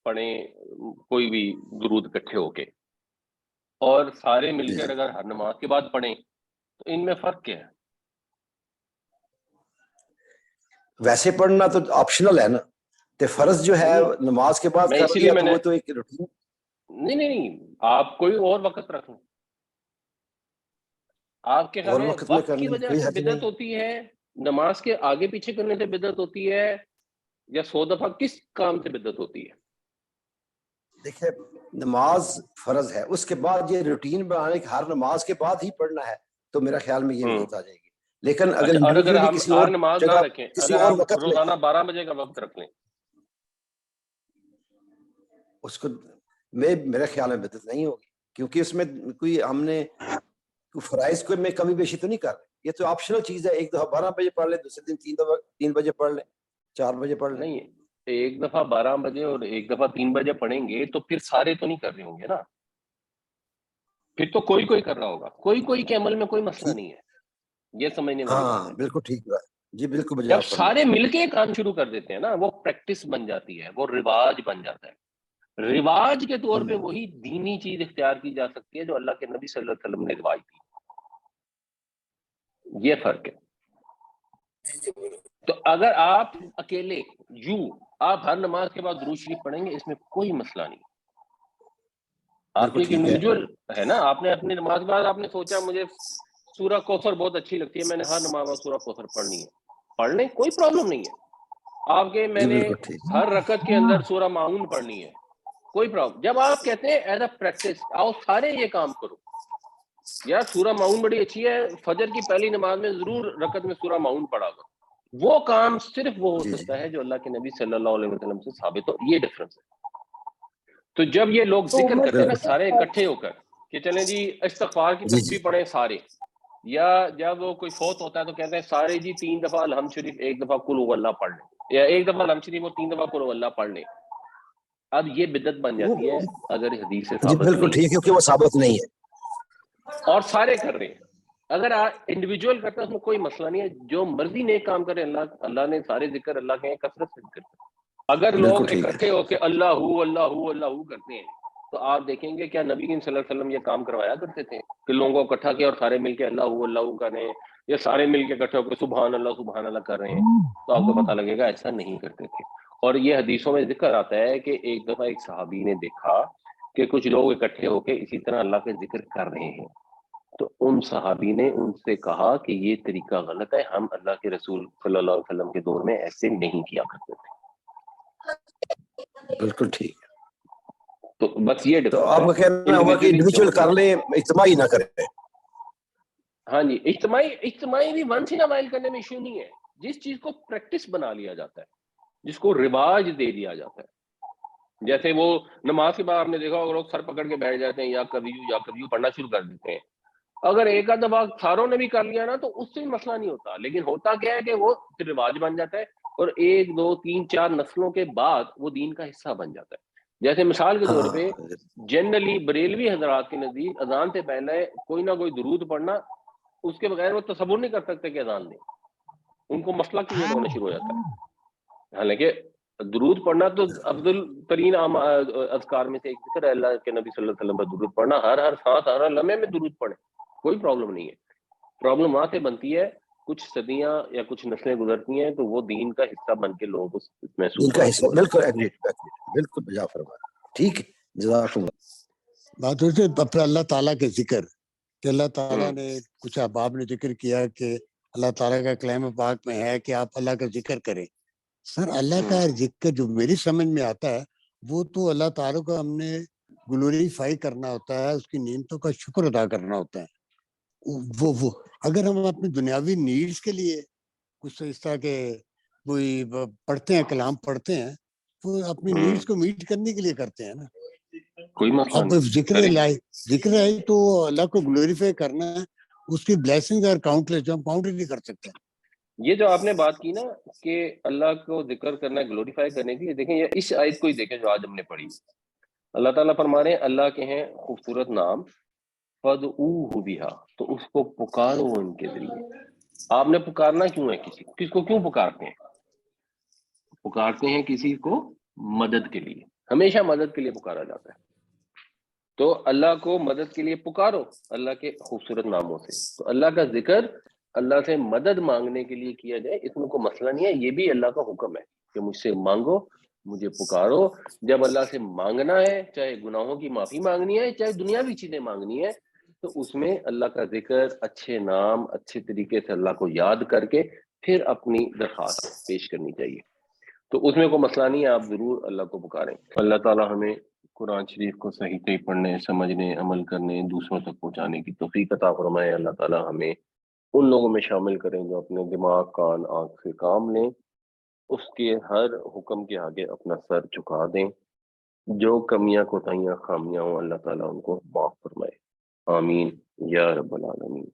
پڑھیں کوئی بھی درود اکٹھے ہو کے, اور سارے مل کر اگر ہر نماز کے بعد پڑھیں, تو ان میں فرق کیا ہے؟ ویسے پڑھنا تو آپشنل ہے نا, تو فرض جو ہے نماز کے بعد میں کر اسی لیے دیا میں تو نے وہ تو ایک روٹین. نہیں آپ کوئی اور وقت رکھیں. آپ کے خیال اور میں وقت میں وقت کی کرنے میں وجہ کوئی سے حرج بدعت نہیں. ہوتی ہے, نماز کے آگے پیچھے کرنے سے بدعت ہوتی ہے, یا 100 دفعہ کس کام سے بدعت ہوتی ہے؟ دیکھیں نماز فرض ہے, اس کے بعد یہ روٹین بنانے کے ہر نماز کے بعد ہی پڑھنا ہے, تو میرا خیال میں یہ بدعت آ جائے گی. لیکن اگر اچھا, اور اگر انڈیویجولی ہم کسی ہر اور نماز نہ جگہ رکھیں, کسی اگر اور آپ وقت میں, روزانہ 12 بجے کا وقت رکھ لیں, اس کو میرے خیال میں بدعت نہیں ہوگی, کیونکہ اس میں کوئی ہم نے فرائض کو میں کمی بیشی تو نہیں کر رہے. یہ تو آپشنل چیز ہے, ایک دفعہ 12 بجے پڑھ لیں, دوسرے دن 3 بجے پڑھ لیں, 4 بجے پڑھ لیں. نہیں ایک دفعہ 12 بجے اور ایک دفعہ 3 بجے پڑھیں گے تو پھر سارے تو نہیں کر رہے ہوں گے نا, پھر تو کوئی کر رہا ہوگا, کوئی کے عمل میں کوئی مسئلہ نہیں ہے. یہ سمجھنے والی بات ہاں ہے. بالکل ٹھیک ہے جی, بالکل جب آپ فرمائیں. سارے مل کے کام شروع کر دیتے ہیں نا, وہ پریکٹس بن جاتی ہے, وہ رواج بن جاتا ہے. رواج کے طور پہ وہی دینی چیز اختیار کی جا سکتی ہے جو اللہ کے نبی صلی اللہ علیہ وسلم نے رواج دی. یہ فرق ہے. تو اگر آپ اکیلے آپ ہر نماز کے بعد درود شریف پڑھیں گے, اس میں کوئی مسئلہ نہیں. آپ کی ایک انڈیویجول ہے نا, آپ نے اپنی نماز کے بعد آپ نے سوچا مجھے سورہ کوثر بہت اچھی لگتی ہے, میں نے ہر نماز میں سورہ کوثر پڑھنی ہے, پڑھ لیں, کوئی پرابلم نہیں ہے. آپ کے میں نے ہر رکعت کے اندر سورہ معون پڑھنی ہے, کوئی پرابلم. جب آپ کہتے ہیں ایز اے پریکٹس, آؤ سارے یہ کام کرو, یار سورہ معون بڑی اچھی ہے, فجر کی پہلی نماز میں ضرور رکعت میں سورہ معون پڑھا کرو. وہ کام صرف وہ ہو سکتا ہے جو اللہ کے نبی صلی اللہ علیہ وسلم سے ثابت ہو. یہ ڈفرنس ہے. تو جب یہ لوگ ذکر کرتے ہیں نا سارے اکٹھے ہو کر کہ چلیں جی استغفار کی تسبیح پڑھیں سارے, یا جب وہ کوئی فوت ہوتا ہے تو کہتے ہیں سارے جی 3 دفعہ الحمد شریف, 1 دفعہ قل هو اللہ پڑھ لیں, یا 1 دفعہ الحمد شریف اور 3 دفعہ قل هو اللہ پڑھ لیں. اب یہ بدعت بن جاتی ہے اگر حدیث سے جی ثابت بالکل نہیں ٹھیک ہے، کیونکہ وہ ثابت نہیں ہے۔ اور سارے کر رہے ہیں۔ اگر انڈیویجول کرتا ہے اس میں کوئی مسئلہ نہیں ہے، جو مرضی نیک کام کرے، اللہ نے سارے ذکر اللہ کے ہیں، کثرت سے ذکر کرتے ہیں۔ اگر بالکل لوگ ٹھیک ہے۔ اکٹھے ہو کے اللہ ہو اللہ ہو اللہ ہو کرتے ہیں تو آپ دیکھیں گے کیا نبی کریم صلی اللہ علیہ وسلم یہ کام کروایا کرتے تھے کہ لوگوں کو اکٹھا کیا اور سارے مل کے اللہ ہو کر رہے ہیں، یا سارے مل کے اکٹھے ہو کے سبحان اللہ کر رہے ہیں؟ تو آپ کو پتہ لگے گا ایسا نہیں کرتے تھے۔ اور یہ حدیثوں میں ذکر آتا ہے کہ ایک دفعہ ایک صحابی نے دیکھا کہ کچھ لوگ اکٹھے ہو کے اسی طرح اللہ کے ذکر کر رہے ہیں، تو ان صحابی نے ان سے کہا کہ یہ طریقہ غلط ہے، ہم اللہ کے رسول صلی اللہ علیہ وسلم کے دور میں ایسے نہیں کیا کرتے تھے۔ بالکل ٹھیک ہے۔ تو بس یہ تو ڈفرنس آپ ہے، کا کہنا ہوا کہ انڈیویجول کر لیں، اجتماعی نہ کریں۔ ہاں جی، اجتماعی بھی ونس ان وائل کرنے میں ایشو نہیں ہے، جس چیز کو پریکٹس بنا لیا جاتا ہے، جس کو رواج دے دیا جاتا ہے۔ جیسے وہ نماز کے بعد آپ نے دیکھا ہوگا لوگ سر پکڑ کے بیٹھ جاتے ہیں یا کبھی پڑھنا شروع کر دیتے ہیں۔ اگر ایک آدھ دفعہ ساروں نے بھی کر لیا نا تو اس سے مسئلہ نہیں ہوتا، لیکن ہوتا کیا ہے کہ وہ پھر رواج بن جاتا ہے اور 1 2 3 4 نسلوں کے بعد وہ دین کا حصہ بن جاتا ہے۔ جیسے مثال کے طور پہ جنرلی بریلوی حضرات کے نزدیک اذان سے پہلے کوئی نہ کوئی درود پڑھنا، اس کے بغیر وہ تصور نہیں کر سکتے کہ اذان دیں، ان کو مسئلہ کلیئر ہونا شروع ہو جاتا ہے۔ حالانکہ درود پڑھنا تو افضل ترین اذکار میں سے ایک ذکر ہے، اللہ کے نبی صلی اللہ علیہ وسلم پر درود پڑھنا، ہر سانس ہر لمحے میں درود پڑھیں، کوئی پرابلم نہیں ہے۔ پرابلم وہاں سے بنتی ہے کچھ صدیاں یا کچھ نسلیں گزرتی ہیں تو وہ دین کا حصہ بن کے لوگوں کو محسوس ان کا ہونا حصہ، شروع ہو بالکل جاتا ہے۔ ایگری، بالکل بجا فرمایا، ٹھیک ہے، جزاک اللہ۔ بات ہوتی ہے اپنے اللہ تعالیٰ کے ذکر کہ اللہ تعالیٰ ہوں، نے کچھ احباب نے ذکر کیا کہ اللہ تعالیٰ کا کلام پاک میں ہے کہ آپ اللہ کا ذکر کریں۔ سر اللہ کا ذکر جو میری سمجھ میں آتا ہے وہ تو اللہ تعالیٰ کو ہم نے گلوریفائی کرنا ہوتا ہے، اس کی نعمتوں کا شکر ادا کرنا ہوتا ہے۔ وہ اگر ہم اپنی دنیاوی نیڈز کے لیے کچھ اس طرح کے کوئی پڑھتے ہیں، کلام پڑھتے ہیں، وہ اپنی نیڈز کو میٹ کرنے کے لیے کرتے ہیں نا۔ کوئی مسئلہ اب نہیں، ذکر ہے تو اللہ کو گلوریفائی کرنا ہے، اس کی بلیسنگ اور کاؤنٹلیس جو ہم کاؤنٹ ہی نہیں کر سکتے۔ یہ جو آپ نے بات کی نا کہ اللہ کو ذکر کرنا ہے گلوریفائی کرنے کے لیے، دیکھیں یہ اس آیت کو ہی دیکھیں جو آج ہم نے پڑھی۔ اللہ تعالیٰ فرما رہے ہیں اللہ کے ہیں خوبصورت نام، فَادْعُوهُ بِهَا، تو اس کو پکارو ان کے ذریعے۔ آپ نے پکارنا کیوں ہے کس کو کیوں پکارتے ہیں؟ پکارتے ہیں کسی کو مدد کے لیے، ہمیشہ مدد کے لیے پکارا جاتا ہے۔ تو اللہ کو مدد کے لیے پکارو اللہ کے خوبصورت ناموں سے۔ تو اللہ کا ذکر اللہ سے مدد مانگنے کے لیے کیا جائے، اس میں کوئی مسئلہ نہیں ہے، یہ بھی اللہ کا حکم ہے کہ مجھ سے مانگو، مجھے پکارو۔ جب اللہ سے مانگنا ہے، چاہے گناہوں کی معافی مانگنی ہے، چاہے دنیاوی چیزیں مانگنی ہے، تو اس میں اللہ کا ذکر، اچھے نام، اچھے طریقے سے اللہ کو یاد کر کے پھر اپنی درخواست پیش کرنی چاہیے۔ تو اس میں کوئی مسئلہ نہیں ہے، آپ ضرور اللہ کو پکاریں۔ اللہ تعالیٰ ہمیں قرآن شریف کو صحیح صحیح پڑھنے، سمجھنے، عمل کرنے، دوسروں تک پہنچانے کی توفیق عطا فرمائے۔ اللہ تعالیٰ ہمیں ان لوگوں میں شامل کریں جو اپنے دماغ، کان، آنکھ سے کام لیں، اس کے ہر حکم کے آگے اپنا سر جھکا دیں، جو کمیاں، کوتاہیاں، خامیاں ہوں اللہ تعالیٰ ان کو معاف فرمائے۔ آمین یا رب العالمین۔